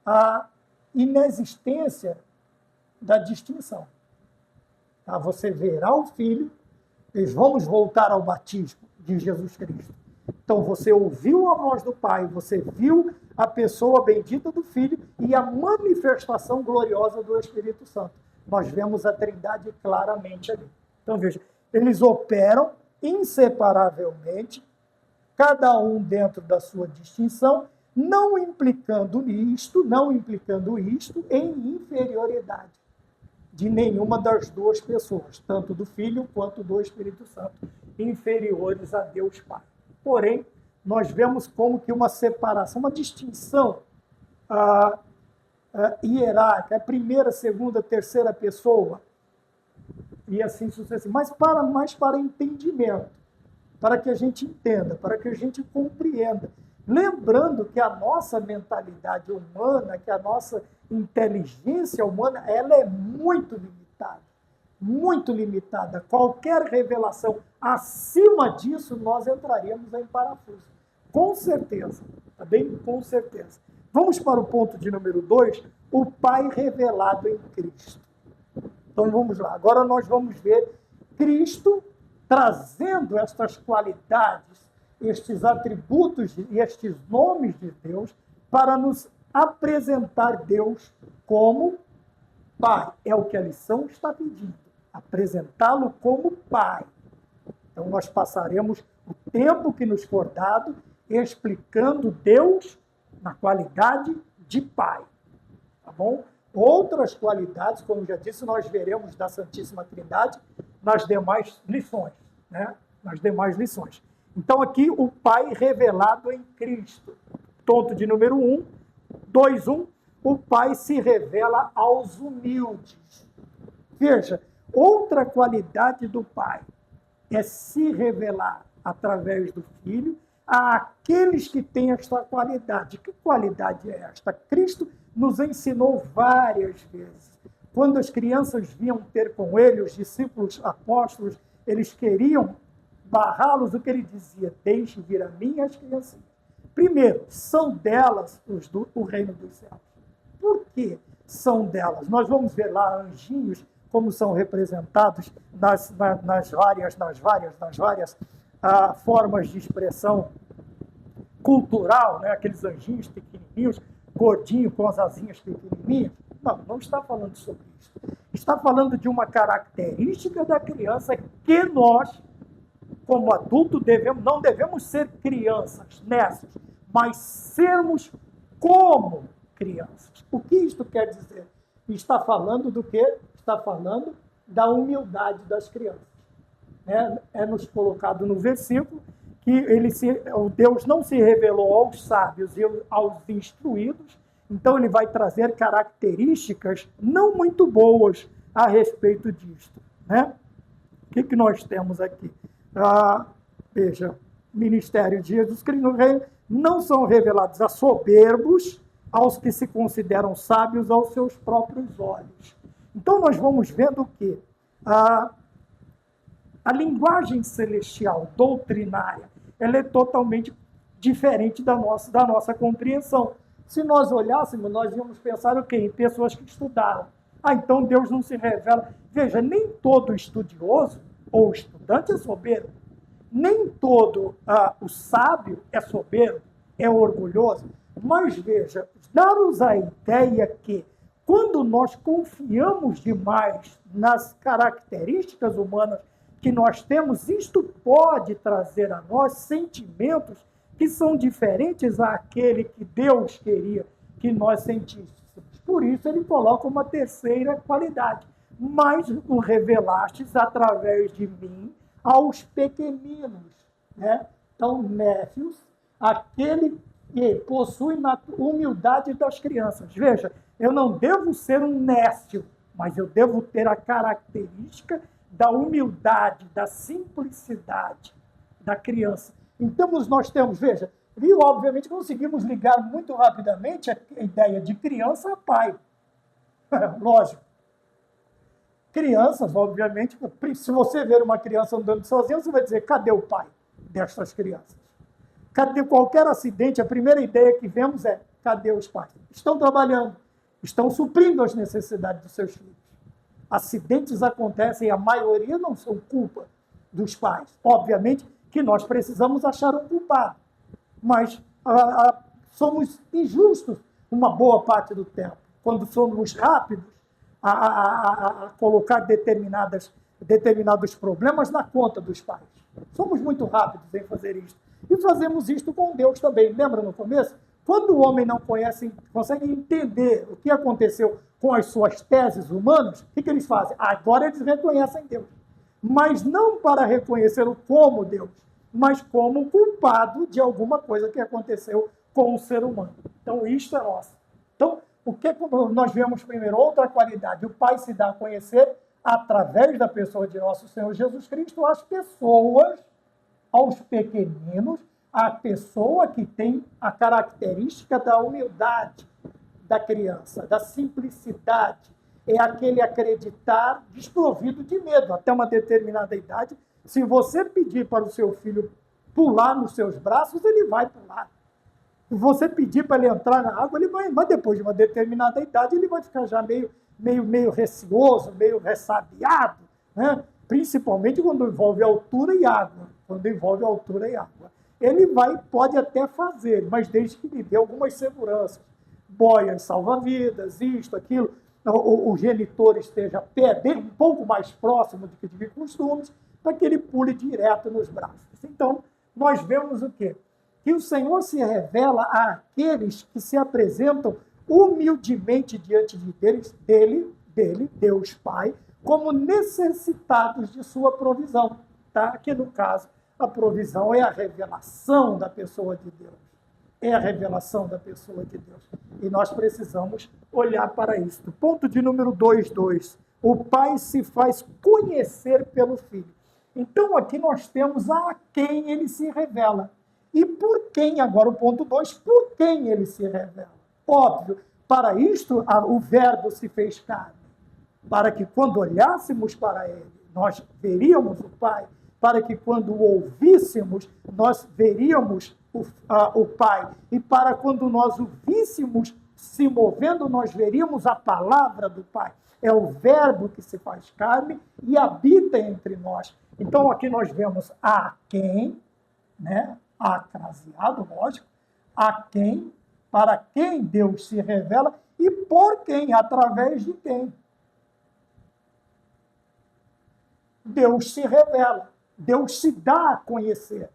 A inexistência da distinção. Tá? Você verá o Filho, vamos voltar ao batismo de Jesus Cristo. Então, você ouviu a voz do Pai, você viu a pessoa bendita do Filho e a manifestação gloriosa do Espírito Santo. Nós vemos a Trindade claramente ali. Então, veja, eles operam inseparavelmente, cada um dentro da sua distinção, não implicando isto em inferioridade de nenhuma das duas pessoas, tanto do Filho quanto do Espírito Santo, inferiores a Deus Pai. Porém, nós vemos como que uma separação, uma distinção hierárquica, a primeira, segunda, terceira pessoa, e assim sucessivamente, mas para entendimento, para que a gente entenda, para que a gente compreenda. Lembrando que a nossa mentalidade humana, que a nossa inteligência humana, ela é muito limitada. Muito limitada. Qualquer revelação acima disso, nós entraríamos em parafuso. Com certeza. Tá bem? Com certeza. Vamos para o ponto de número 2, o Pai revelado em Cristo. Então, vamos lá. Agora nós vamos ver Cristo trazendo estas qualidades, estes atributos e estes nomes de Deus para nos apresentar Deus como Pai. É o que a lição está pedindo. Apresentá-lo como Pai. Então, nós passaremos o tempo que nos for dado explicando Deus na qualidade de Pai. Tá bom? outras qualidades, como já disse, nós veremos da Santíssima Trindade nas demais lições, né? Nas demais lições. Então, aqui, o Pai revelado em Cristo. Ponto de número 1. 2.1. O Pai se revela aos humildes. Veja, outra qualidade do Pai é se revelar através do Filho àqueles que têm esta qualidade. Que qualidade é esta? Cristo nos ensinou várias vezes. Quando as crianças vinham ter com ele, os discípulos apóstolos, eles queriam barrá-los, o que ele dizia? Deixe vir a mim as criancinhas. Primeiro, são delas o reino dos céus. Por que são delas? Nós vamos ver lá anjinhos, como são representados nas várias formas de expressão cultural, né? Aqueles anjinhos pequenininhos, gordinho com as asinhas pequenininhas. Não está falando sobre isso. Está falando de uma característica da criança que nós, como adultos, não devemos ser crianças nessas, mas sermos como crianças. O que isto quer dizer? Está falando do quê? Está falando da humildade das crianças. É nos colocado no versículo que o Deus não se revelou aos sábios e aos instruídos, então ele vai trazer características não muito boas a respeito disto. Né? O que nós temos aqui? Veja, ministério de Jesus Cristo no reino não são revelados a soberbos, aos que se consideram sábios aos seus próprios olhos. Então nós vamos vendo que a linguagem celestial, doutrinária, ela é totalmente diferente da nossa compreensão. Se nós olhássemos, nós íamos pensar o quê? Em pessoas que estudaram. Então Deus não se revela. Veja, nem todo estudioso ou estudante é soberbo. Nem todo o sábio é soberbo, é orgulhoso. Mas veja, dá-nos a ideia que quando nós confiamos demais nas características humanas que nós temos, isto pode trazer a nós sentimentos que são diferentes àquele que Deus queria que nós sentíssemos. Por isso ele coloca uma terceira qualidade. Mas o revelastes através de mim aos pequeninos. Né? Então, néfios, aquele que possui na humildade das crianças. Veja, eu não devo ser um nécio, mas eu devo ter a característica da humildade, da simplicidade da criança. Então, nós temos, veja, e obviamente conseguimos ligar muito rapidamente a ideia de criança a pai. Lógico. Crianças, obviamente, se você ver uma criança andando sozinha, você vai dizer, cadê o pai destas crianças? Cadê qualquer acidente? A primeira ideia que vemos é, cadê os pais? Estão trabalhando, estão suprindo as necessidades dos seus filhos. Acidentes acontecem, a maioria não são culpa dos pais. Obviamente que nós precisamos achar um culpado, mas somos injustos uma boa parte do tempo, quando somos rápidos a colocar determinados problemas na conta dos pais. Somos muito rápidos em fazer isso. E fazemos isto com Deus também. Lembra no começo? Quando o homem não consegue entender o que aconteceu com as suas teses humanas, o que eles fazem? Agora eles reconhecem Deus. Mas não para reconhecê-lo como Deus, mas como culpado de alguma coisa que aconteceu com o ser humano. Então, isto é nosso. Então, o que nós vemos primeiro? Outra qualidade. O Pai se dá a conhecer através da pessoa de nosso Senhor Jesus Cristo às pessoas, aos pequeninos, a pessoa que tem a característica da humildade da criança, da simplicidade. É aquele acreditar desprovido de medo. Até uma determinada idade, se você pedir para o seu filho pular nos seus braços, ele vai pular. Se você pedir para ele entrar na água, ele vai. Mas depois de uma determinada idade, ele vai ficar já meio receoso, meio ressabiado, né? Principalmente quando envolve altura e água. Quando envolve altura e água. Ele pode até fazer, mas desde que lhe dê algumas seguranças. Boias salva-vidas, isto, aquilo. O genitor esteja um pouco mais próximo do que de costumes, para que ele pule direto nos braços. Então, nós vemos o quê? Que o Senhor se revela àqueles que se apresentam humildemente diante dele, Deus Pai, como necessitados de sua provisão. Tá? Que, no caso, a provisão é a revelação da pessoa de Deus. É a revelação da pessoa de Deus. E nós precisamos olhar para isso. Ponto de número 2.2. O Pai se faz conhecer pelo Filho. Então, aqui nós temos a quem ele se revela. E por quem, agora o ponto 2, por quem ele se revela? Óbvio, para isto o Verbo se fez carne, para que quando olhássemos para ele, nós veríamos o Pai, para que quando o ouvíssemos, nós veríamos o Pai, e para quando nós o víssemos se movendo, nós veríamos a palavra do Pai. É o Verbo que se faz carne e habita entre nós. Então, aqui nós vemos a quem, né? Acraseado, lógico, a quem, para quem Deus se revela e por quem, através de quem. Deus se revela, Deus se dá a conhecer.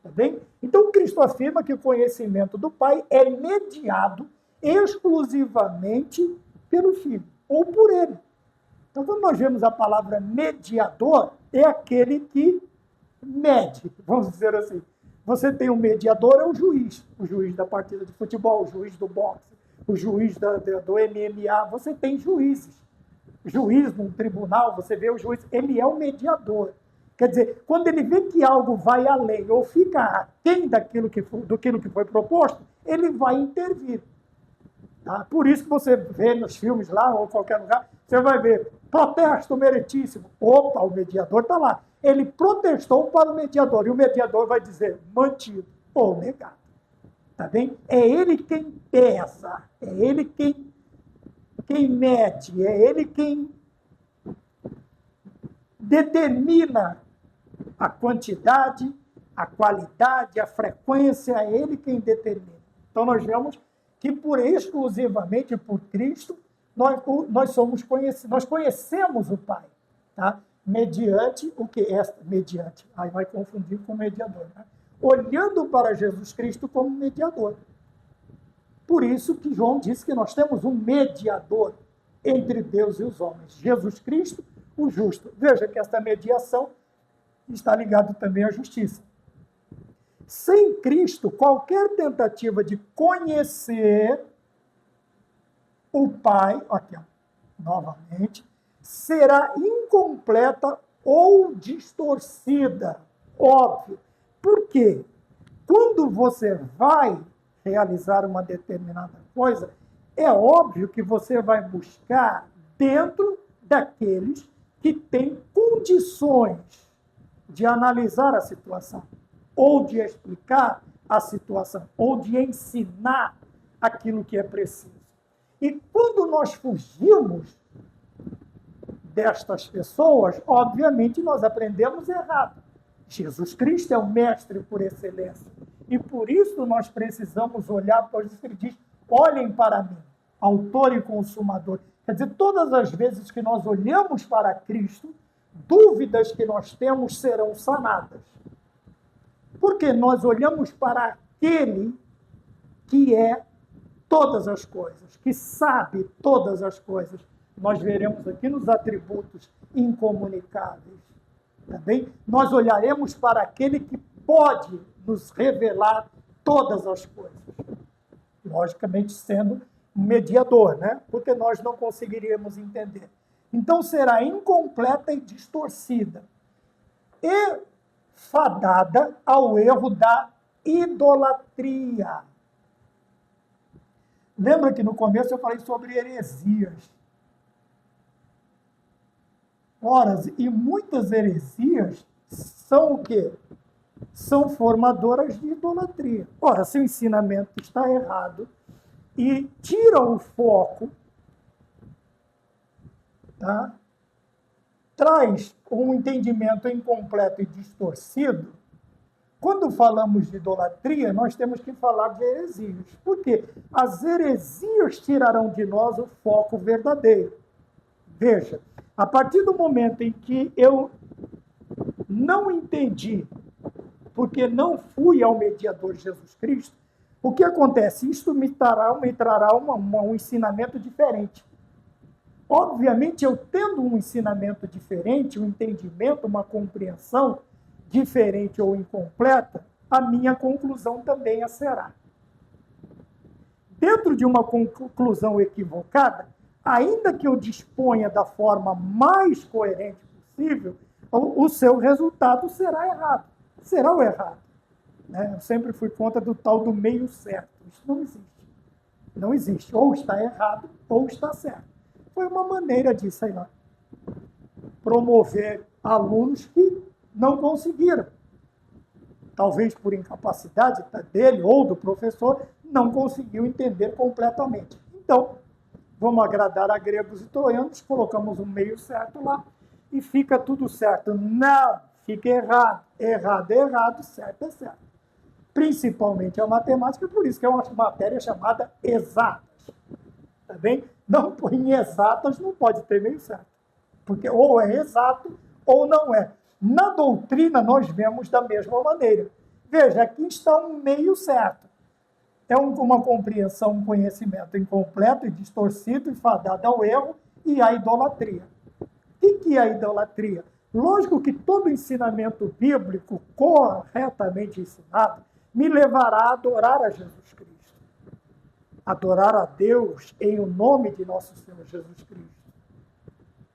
Tá bem? Então, Cristo afirma que o conhecimento do Pai é mediado exclusivamente pelo Filho, ou por ele. Então, quando nós vemos a palavra mediador, é aquele que mede, vamos dizer assim. Você tem um mediador, é o juiz da partida de futebol, o juiz do boxe, o juiz do MMA, você tem juízes. Juiz num tribunal, você vê o juiz, ele é o mediador. Quer dizer, quando ele vê que algo vai além ou fica aquém daquilo que foi proposto, ele vai intervir. Tá? Por isso que você vê nos filmes lá, ou em qualquer lugar, você vai ver protesto meritíssimo. Opa, o mediador está lá. Ele protestou para o mediador, e o mediador vai dizer mantido ou negado. Tá bem? É ele quem pesa, é ele quem mede, é ele quem determina a quantidade, a qualidade, a frequência, é ele quem determina. Então, nós vemos que exclusivamente por Cristo, nós conhecemos o Pai, tá? Mediante o que é mediante, aí vai confundir com mediador, né? Olhando para Jesus Cristo como mediador. Por isso que João disse que nós temos um mediador entre Deus e os homens, Jesus Cristo, o justo. Veja que esta mediação está ligada também à justiça. Sem Cristo, qualquer tentativa de conhecer o Pai, aqui, ó, novamente, será incompleta ou distorcida. Óbvio. Por quê? Quando você vai realizar uma determinada coisa, é óbvio que você vai buscar dentro daqueles que têm condições de analisar a situação, ou de explicar a situação, ou de ensinar aquilo que é preciso. E quando nós fugimos destas pessoas, obviamente nós aprendemos errado. Jesus Cristo é o mestre por excelência. E por isso nós precisamos olhar para os que ele diz, olhem para mim, autor e consumador. Quer dizer, todas as vezes que nós olhamos para Cristo, dúvidas que nós temos serão sanadas. Porque nós olhamos para aquele que é todas as coisas, que sabe todas as coisas. Nós veremos aqui nos atributos incomunicáveis. Tá bem? Nós olharemos para aquele que pode nos revelar todas as coisas. Logicamente, sendo um mediador, né? Porque nós não conseguiríamos entender. Então, será incompleta e distorcida. E fadada ao erro da idolatria. Lembra que no começo eu falei sobre heresias. Ora, e muitas heresias são o quê? São formadoras de idolatria. Ora, se o ensinamento está errado e tira o foco, tá? Traz um entendimento incompleto e distorcido. Quando falamos de idolatria, nós temos que falar de heresias. Por quê? As heresias tirarão de nós o foco verdadeiro. Veja, a partir do momento em que eu não entendi, porque não fui ao mediador Jesus Cristo, O que acontece? Isto me trará um ensinamento diferente. Obviamente, eu tendo um ensinamento diferente, um entendimento, uma compreensão diferente ou incompleta, a minha conclusão também a será. Dentro de uma conclusão equivocada, ainda que eu disponha da forma mais coerente possível, o seu resultado será errado. Será o errado. Né? Eu sempre fui contra do tal do meio certo. Isso não existe. Não existe. Ou está errado, ou está certo. Foi uma maneira de, sei lá, promover alunos que não conseguiram. Talvez por incapacidade dele ou do professor, não conseguiu entender completamente. Então, vamos agradar a gregos e troianos, colocamos um meio certo lá e fica tudo certo. Não, fica errado. Errado é errado, certo é certo. Principalmente a matemática, por isso que é uma matéria chamada exatas. Tá bem? Não, em exatas não pode ter meio certo. Porque ou é exato ou não é. Na doutrina, nós vemos da mesma maneira. Veja, aqui está um meio certo. É uma compreensão, um conhecimento incompleto e distorcido e fadado ao erro e à idolatria. O que é a idolatria? Lógico que todo ensinamento bíblico corretamente ensinado me levará a adorar a Jesus Cristo. Adorar a Deus em o nome de nosso Senhor Jesus Cristo.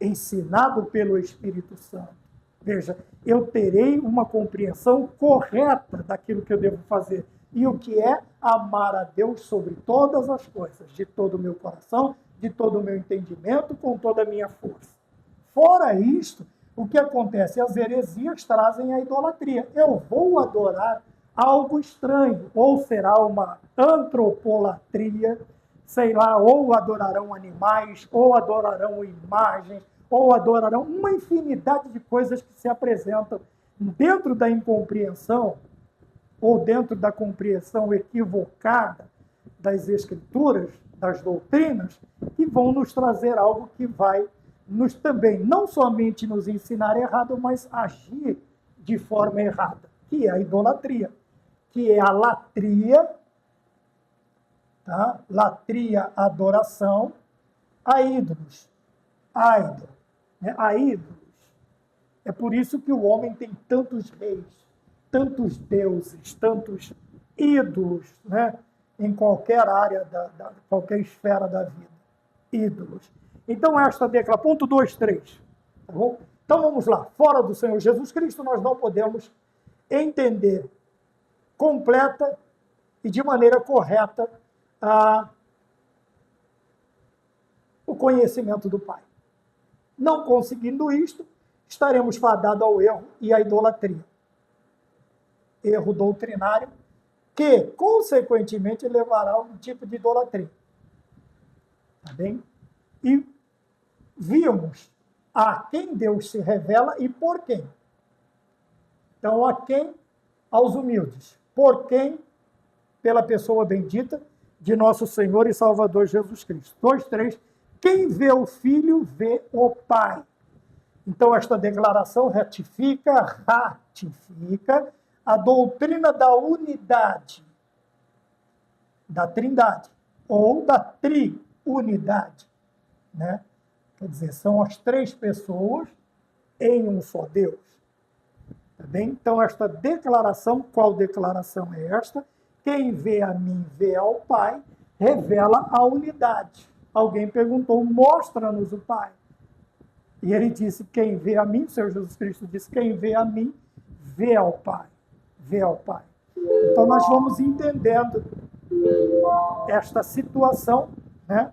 Ensinado pelo Espírito Santo. Veja, eu terei uma compreensão correta daquilo que eu devo fazer. E o que é amar a Deus sobre todas as coisas, de todo o meu coração, de todo o meu entendimento, com toda a minha força. Fora isto, o que acontece? As heresias trazem a idolatria. Eu vou adorar algo estranho, ou será uma antropolatria, sei lá, ou adorarão animais, ou adorarão imagens, ou adorarão uma infinidade de coisas que se apresentam dentro da incompreensão ou dentro da compreensão equivocada das escrituras, das doutrinas, que vão nos trazer algo que vai nos também, não somente nos ensinar errado, mas agir de forma errada, que é a idolatria, que é a latria, tá? Latria, adoração a ídolos, idol, né? A ídolos. É por isso que o homem tem tantos reis, tantos deuses, tantos ídolos, né? Em qualquer área, qualquer esfera da vida. Ídolos. Então, esta declaração, ponto 2, 3. Tá bom? Então, vamos lá. Fora do Senhor Jesus Cristo, nós não podemos entender completa e de maneira correta o conhecimento do Pai. Não conseguindo isto, estaremos fadados ao erro e à idolatria. Erro doutrinário que, consequentemente, levará a um tipo de idolatria. Tá bem? E vimos a quem Deus se revela e por quem. Então, a quem? Aos humildes. Por quem? Pela pessoa bendita de nosso Senhor e Salvador Jesus Cristo. 2, 3. Quem vê o Filho, vê o Pai. Então, esta declaração ratifica a doutrina da unidade, da trindade, ou da triunidade, né? Quer dizer, são as três pessoas em um só Deus. Tá bem? Então, esta declaração, qual declaração é esta? Quem vê a mim, vê ao Pai, revela a unidade. Alguém perguntou, mostra-nos o Pai. E ele disse, quem vê a mim, o Senhor Jesus Cristo disse, quem vê a mim, vê ao Pai. Vê ao Pai. Então, nós vamos entendendo esta situação, né?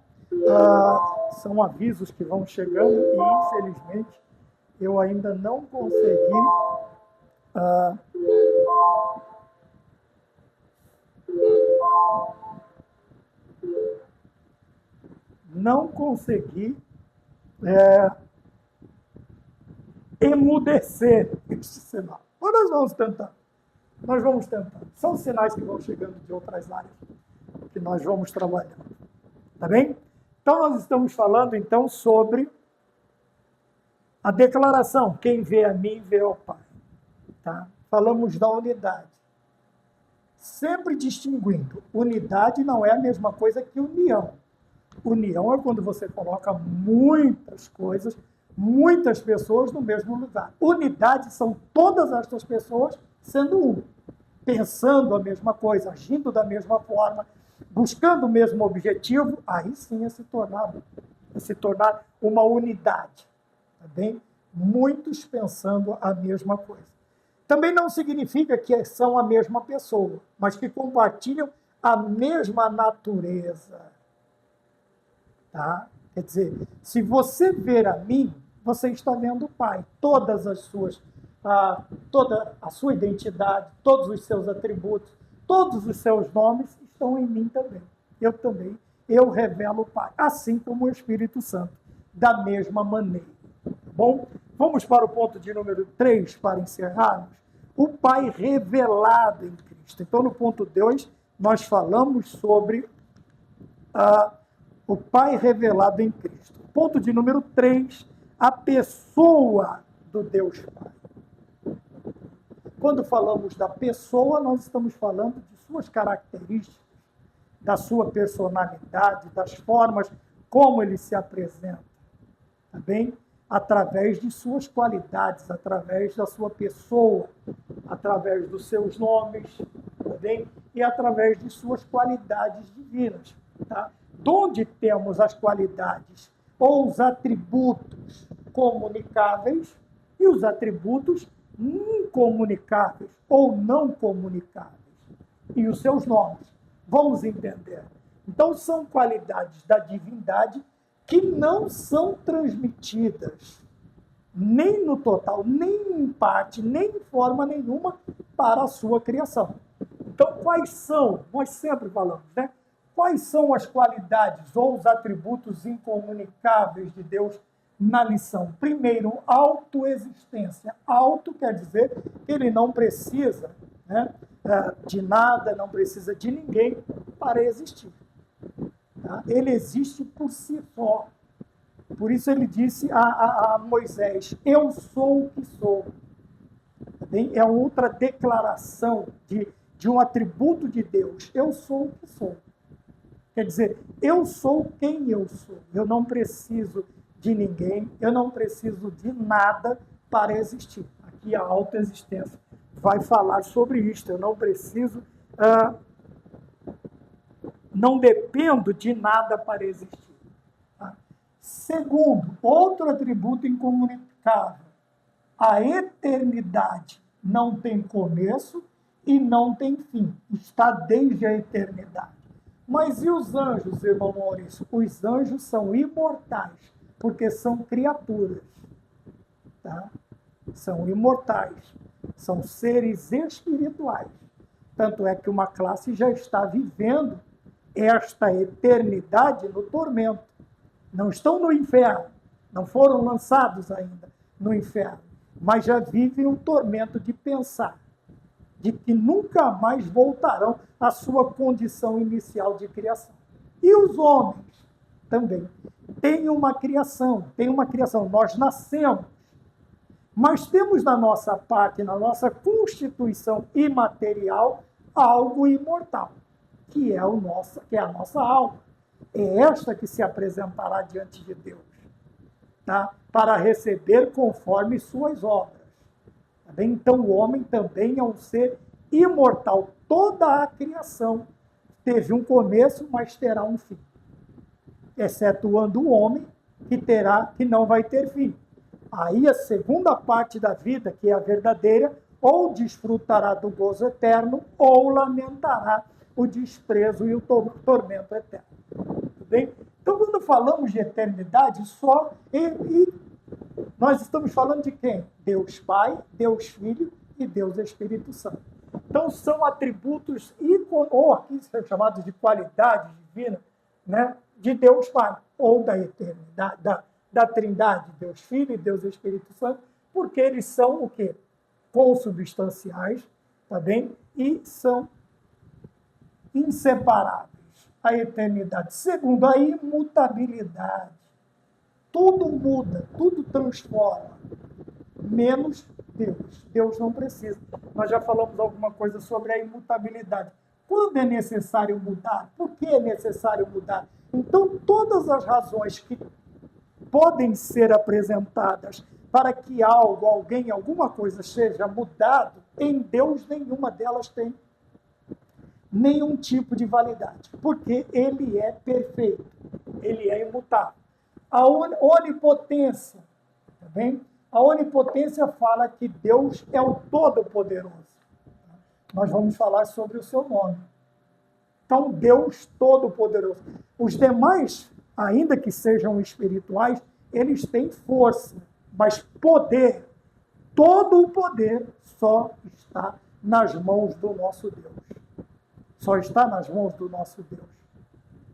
São avisos que vão chegando e, infelizmente, eu ainda não consegui emudecer este sinal. Mas nós vamos tentar. Nós vamos tentar. São sinais que vão chegando de outras áreas que nós vamos trabalhando. Tá bem? Então, nós estamos falando, então, sobre a declaração. Quem vê a mim, vê ao Pai. Tá? Falamos da unidade. sempre distinguindo. Unidade não é a mesma coisa que união. União é quando você coloca muitas coisas, muitas pessoas no mesmo lugar. Unidade são todas estas pessoas sendo um, pensando a mesma coisa, agindo da mesma forma, buscando o mesmo objetivo, aí sim é se tornar uma unidade. Tá bem? Muitos pensando a mesma coisa. Também não significa que são a mesma pessoa, mas que compartilham a mesma natureza. Tá? Quer dizer, se você ver a mim, você está vendo o Pai. Toda a sua identidade, todos os seus atributos, todos os seus nomes estão em mim também. Eu revelo o Pai, assim como o Espírito Santo, da mesma maneira. Bom, vamos para o ponto de número 3, para encerrarmos. O Pai revelado em Cristo. Então, no ponto 2, nós falamos sobre o Pai revelado em Cristo. Ponto de número 3, a pessoa do Deus Pai. Quando falamos da pessoa, nós estamos falando de suas características, da sua personalidade, das formas como ele se apresenta, tá bem? Através de suas qualidades, através da sua pessoa, através dos seus nomes, tá bem? E através de suas qualidades divinas, tá? Onde temos as qualidades ou os atributos comunicáveis e os atributos incomunicáveis ou não comunicáveis. E os seus nomes. Vamos entender. Então, são qualidades da divindade que não são transmitidas, nem no total, nem em parte, nem em forma nenhuma, para a sua criação. Então, quais são? Nós sempre falamos, né? Quais são as qualidades ou os atributos incomunicáveis de Deus na lição? Primeiro, autoexistência. Auto quer dizer que ele não precisa, né, de nada, não precisa de ninguém para existir. Tá? Ele existe por si só. Por isso ele disse a Moisés, eu sou o que sou. É outra declaração de um atributo de Deus. Eu sou o que sou. Quer dizer, eu sou quem eu sou. Eu não preciso de ninguém, eu não preciso de nada para existir. Aqui a autoexistência vai falar sobre isto. Eu não preciso, não dependo de nada para existir. Tá? Segundo, outro atributo incomunicável. A eternidade não tem começo e não tem fim. Está desde a eternidade. Mas e os anjos, irmão Maurício? Os anjos são imortais, porque são criaturas. Tá? São imortais. São seres espirituais. Tanto é que uma classe já está vivendo esta eternidade no tormento. Não estão no inferno. Não foram lançados ainda no inferno. Mas já vivem o tormento de pensar de que nunca mais voltarão à sua condição inicial de criação. E os homens também têm uma criação, Nós nascemos, mas temos na nossa parte, na nossa constituição imaterial, algo imortal, que é a nossa alma. É esta que se apresentará diante de Deus, tá? Para receber conforme suas obras. Então, o homem também é um ser imortal. Toda a criação teve um começo, mas terá um fim. Excetuando o homem, que não vai ter fim. Aí, a segunda parte da vida, que é a verdadeira, ou desfrutará do gozo eterno, ou lamentará o desprezo e o tormento eterno. Tudo bem? Então, quando falamos de eternidade, nós estamos falando de quem? Deus Pai, Deus Filho e Deus Espírito Santo. Então, são atributos, ou aqui são chamados de qualidade divina, né, de Deus Pai, ou da eternidade, da Trindade, Deus Filho e Deus Espírito Santo, porque eles são o quê? Consubstanciais, tá bem? E são inseparáveis. A eternidade. Segundo, a imutabilidade. Tudo muda, tudo transforma, menos Deus não precisa. Nós já falamos alguma coisa sobre a imutabilidade. Quando é necessário mudar? Por que é necessário mudar? Então, todas as razões que podem ser apresentadas para que algo, alguém, alguma coisa seja mudado, em Deus nenhuma delas tem nenhum tipo de validade, porque ele é perfeito, ele é imutável. A onipotência, tá bem? A onipotência fala que Deus é o Todo-Poderoso. Nós vamos falar sobre o seu nome. Então, Deus Todo-Poderoso. Os demais, ainda que sejam espirituais, eles têm força, mas poder, todo o poder só está nas mãos do nosso Deus. Só está nas mãos do nosso Deus,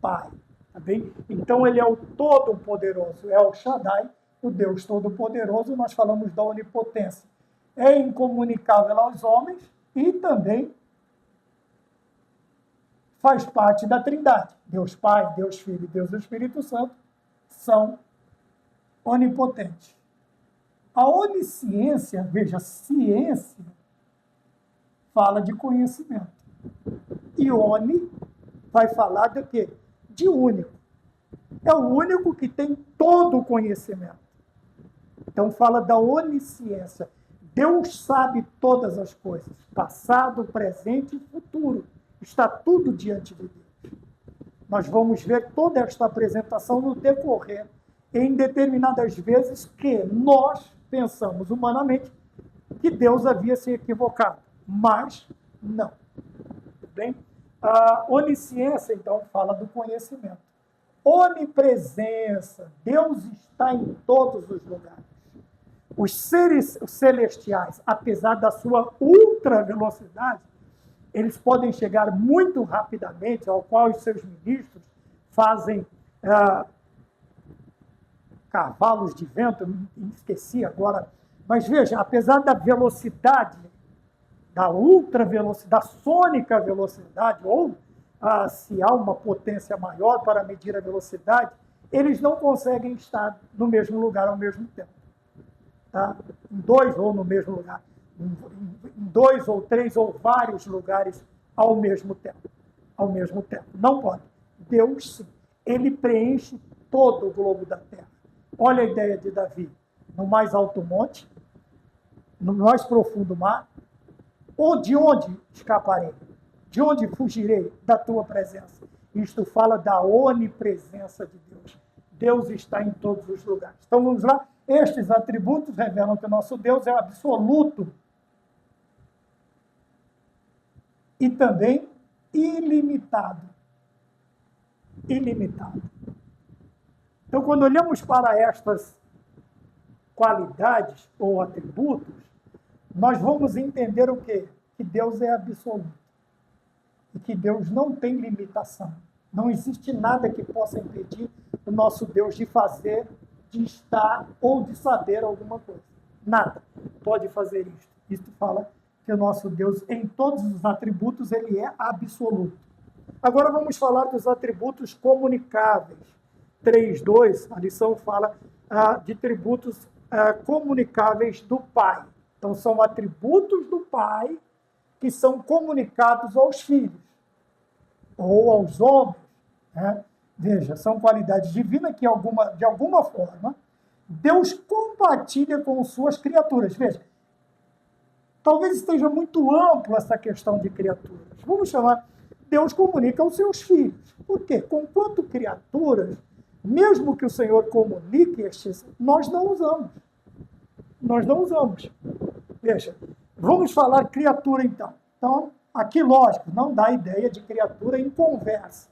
Pai. Tá bem? Então, ele é o Todo-Poderoso, é o Shaddai, o Deus Todo-Poderoso. Nós falamos da onipotência. É incomunicável aos homens e também faz parte da Trindade. Deus Pai, Deus Filho e Deus Espírito Santo são onipotentes. A onisciência, veja, ciência, fala de conhecimento. E oni vai falar de quê? De único. É o único que tem todo o conhecimento. Então fala da onisciência. Deus sabe todas as coisas, passado, presente e futuro. Está tudo diante de Deus. Nós vamos ver toda esta apresentação no decorrer, em determinadas vezes que nós pensamos humanamente que Deus havia se equivocado, mas não. Tudo bem? A onisciência, então, fala do conhecimento. Onipresença, Deus está em todos os lugares. Os seres celestiais, apesar da sua ultravelocidade, eles podem chegar muito rapidamente, ao qual os seus ministros fazem cavalos de vento, me esqueci agora. Mas veja, apesar da velocidade, da ultravelocidade, da sônica velocidade, ou se há uma potência maior para medir a velocidade, eles não conseguem estar no mesmo lugar ao mesmo tempo. Tá? Em dois ou no mesmo lugar. Em dois ou três ou vários lugares ao mesmo tempo. Ao mesmo tempo. Não pode. Deus, sim. Ele preenche todo o globo da Terra. Olha a ideia de Davi. No mais alto monte, no mais profundo mar, ou de onde escaparei? De onde fugirei da tua presença? Isto fala da onipresença de Deus. Deus está em todos os lugares. Então vamos lá. Estes atributos revelam que o nosso Deus é absoluto e também ilimitado. Ilimitado. Então, quando olhamos para estas qualidades ou atributos, nós vamos entender o quê? Que Deus é absoluto. E que Deus não tem limitação. Não existe nada que possa impedir o nosso Deus de fazer, de estar ou de saber alguma coisa. Nada pode fazer isto. Isto fala que o nosso Deus, em todos os atributos, ele é absoluto. Agora vamos falar dos atributos comunicáveis. 3.2, a lição fala de atributos comunicáveis do Pai. Então, são atributos do Pai que são comunicados aos filhos ou aos homens. Né? Veja, são qualidades divinas que, de alguma forma, Deus compartilha com suas criaturas. Veja, talvez esteja muito ampla essa questão de criaturas. Vamos chamar, Deus comunica aos seus filhos. Por quê? Conquanto criaturas, mesmo que o Senhor comunique estes, nós não usamos. Nós não usamos. Veja, vamos falar criatura então. Então, aqui, lógico, não dá ideia de criatura em conversa,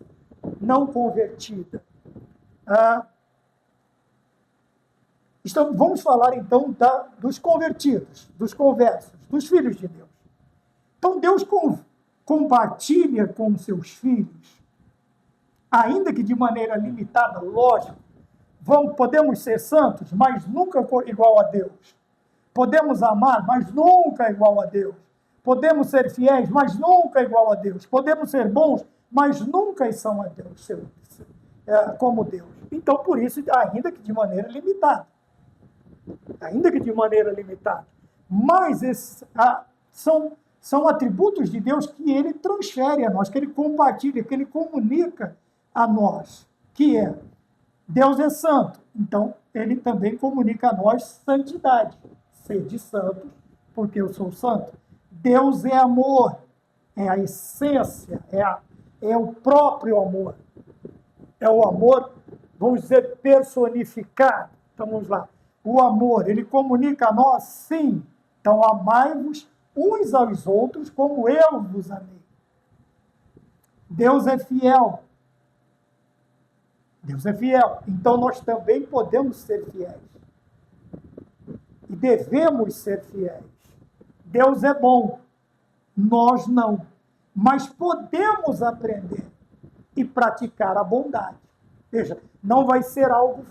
não convertida. Vamos falar então dos convertidos, dos conversos, dos filhos de Deus. Então, Deus compartilha com seus filhos, ainda que de maneira limitada, lógico. Podemos ser santos, mas nunca igual a Deus. Podemos amar, mas nunca igual a Deus. Podemos ser fiéis, mas nunca igual a Deus. Podemos ser bons, mas nunca são a Deus, como Deus. Então, por isso, ainda que de maneira limitada. Ainda que de maneira limitada. Mas esses são atributos de Deus que ele transfere a nós, que ele compartilha, que ele comunica a nós, que é Deus é santo, então ele também comunica a nós santidade. Sede santos, porque eu sou santo. Deus é amor, é a essência, é o próprio amor. É o amor, vamos dizer, personificado. Então vamos lá. O amor, ele comunica a nós, sim. Então amai-vos uns aos outros como eu vos amei. Deus é fiel. Deus é fiel. Então nós também podemos ser fiéis. E devemos ser fiéis. Deus é bom. Nós não. Mas podemos aprender e praticar a bondade. Veja, não vai ser algo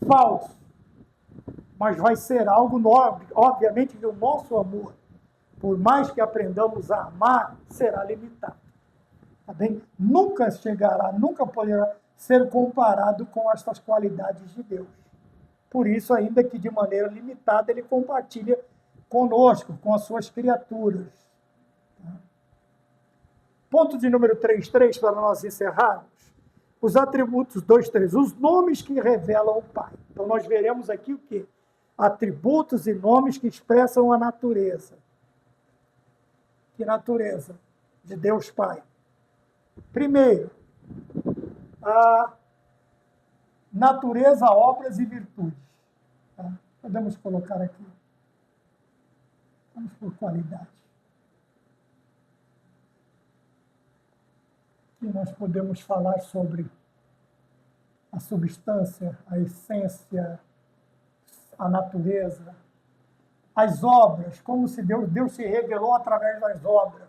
falso, mas vai ser algo nobre. Obviamente que o nosso amor, por mais que aprendamos a amar, será limitado. Tá bem? Nunca chegará, nunca poderá ser comparado com estas qualidades de Deus. Por isso, ainda que de maneira limitada, ele compartilha conosco, com as suas criaturas. Ponto de número 3.3, para nós encerrarmos. Os atributos 2.3, os nomes que revelam o Pai. Então, nós veremos aqui o quê? Atributos e nomes que expressam a natureza. Que natureza? De Deus Pai. Primeiro, a natureza, obras e virtudes. Tá? Podemos colocar aqui. Vamos por qualidade. Aqui nós podemos falar sobre a substância, a essência, a natureza, as obras, como se Deus se revelou através das obras,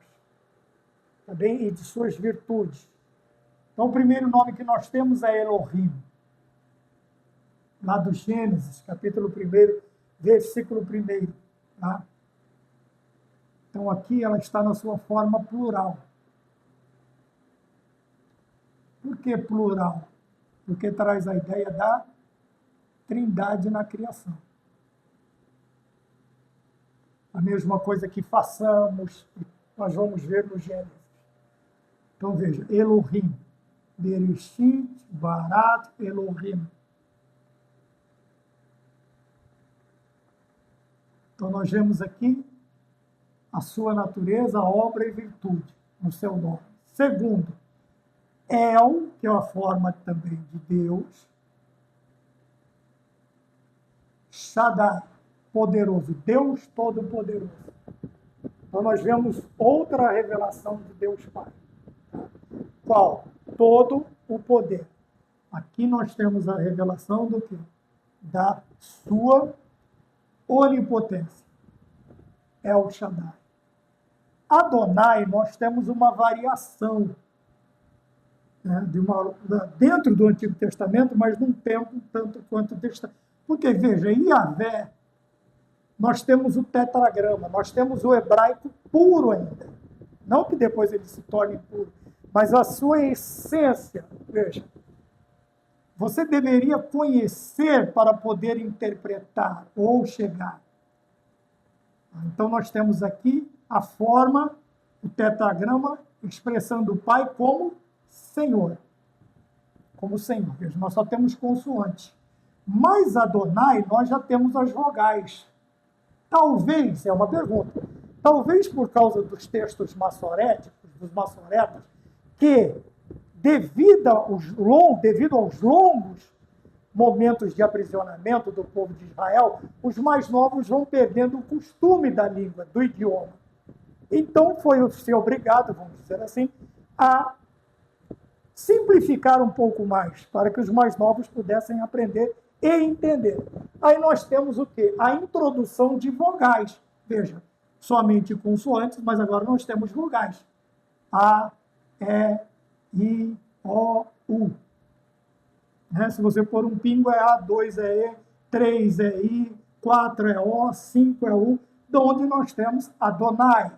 também, e de suas virtudes. Então, o primeiro nome que nós temos é Elohim, lá do Gênesis, capítulo 1, versículo 1. Tá? Então, aqui ela está na sua forma plural. Por que plural? Porque traz a ideia da trindade na criação. A mesma coisa que façamos, nós vamos ver no Gênesis. Então, veja, Elohim, Bereshit, Barat, Elohim. Então, nós vemos aqui a sua natureza, obra e virtude no seu nome. Segundo, El, que é a forma também de Deus. Shaddai, poderoso, Deus Todo-Poderoso. Então, nós vemos outra revelação de Deus Pai. Qual? Todo o poder. Aqui nós temos a revelação do quê? Da sua onipotência. El Shaddai. Adonai, nós temos uma variação, né, dentro do Antigo Testamento, mas num tempo tanto quanto o Testamento. Porque, veja, em Yahvé, nós temos o tetragrama, nós temos o hebraico puro ainda. Não que depois ele se torne puro, mas a sua essência, veja, você deveria conhecer para poder interpretar ou chegar. Então, nós temos aqui a forma, o tetragrama, expressando o Pai como Senhor. Como Senhor. Veja, nós só temos consoantes. Mas Adonai, nós já temos as vogais. Talvez, é uma pergunta, talvez por causa dos textos maçoréticos, dos maçoretas, que devido aos longos momentos de aprisionamento do povo de Israel, os mais novos vão perdendo o costume da língua, do idioma. Então foi-se obrigado, vamos dizer assim, a simplificar um pouco mais, para que os mais novos pudessem aprender e entender. Aí nós temos o quê? A introdução de vogais. Veja, somente consoantes, mas agora nós temos vogais. A, E, I, O, U. Né? Se você pôr um pingo, é A, 2 é E, 3 é I, 4 é O, 5 é U, de onde nós temos Adonai.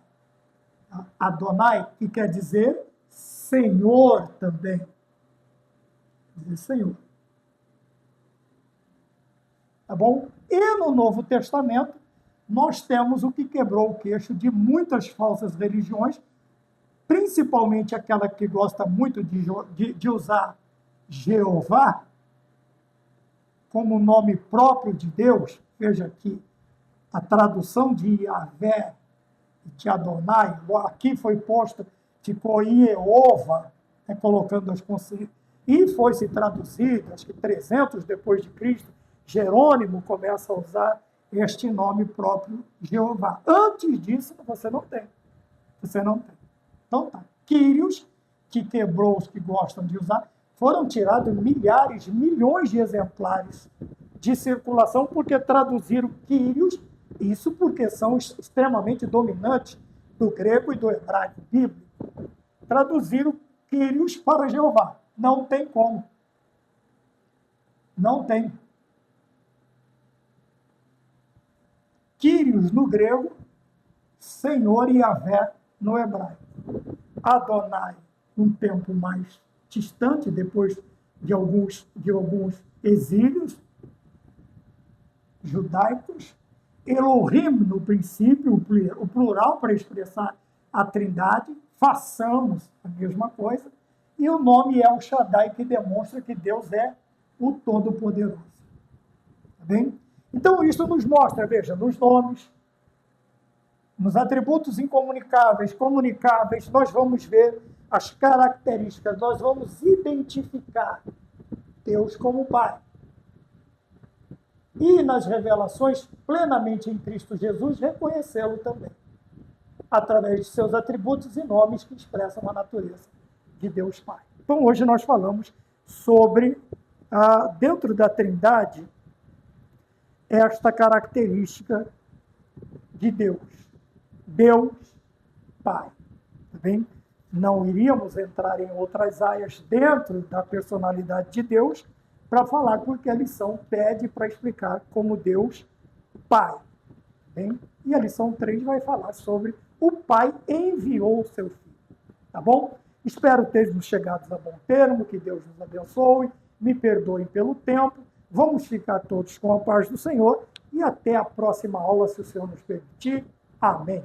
Adonai, que quer dizer Senhor também. Quer dizer Senhor. Tá bom? E no Novo Testamento, nós temos o que quebrou o queixo de muitas falsas religiões, principalmente aquela que gosta muito de usar Jeová como nome próprio de Deus. Veja aqui, a tradução de Yahvé, de Adonai, aqui foi posto, ficou Iehova, colocando as consciências, e foi se traduzido, acho que 300 depois de Cristo, Jerônimo começa a usar este nome próprio, Jeová. Antes disso, você não tem. Você não tem. Então tá. Quírios, que quebrou os que gostam de usar, foram tirados milhares, milhões de exemplares de circulação, porque traduziram Quírios, isso porque são extremamente dominantes do grego e do hebraico bíblico. Traduziram Quírios para Jeová. Não tem como. Não tem. Quírios no grego, Senhor e Yahvé no hebraico. Adonai, um tempo mais distante, depois de alguns exílios judaicos. Elohim, no princípio, o plural para expressar a trindade. Façamos a mesma coisa. E o nome El Shaddai, que demonstra que Deus é o Todo-Poderoso. Tá bem? Então, isso nos mostra, veja, nos nomes, nos atributos incomunicáveis, comunicáveis, nós vamos ver as características, nós vamos identificar Deus como Pai. E nas revelações, plenamente em Cristo Jesus, reconhecê-lo também, através de seus atributos e nomes que expressam a natureza de Deus Pai. Então, hoje nós falamos sobre, dentro da Trindade, esta característica de Deus. Deus Pai. Tá bem? Não iríamos entrar em outras áreas dentro da personalidade de Deus para falar, porque a lição pede para explicar como Deus Pai. Tá bem? E a lição 3 vai falar sobre o Pai enviou o seu Filho. Tá bom? Espero termos chegado a bom termo, que Deus nos abençoe, me perdoem pelo tempo. Vamos ficar todos com a paz do Senhor e até a próxima aula, se o Senhor nos permitir. Amém.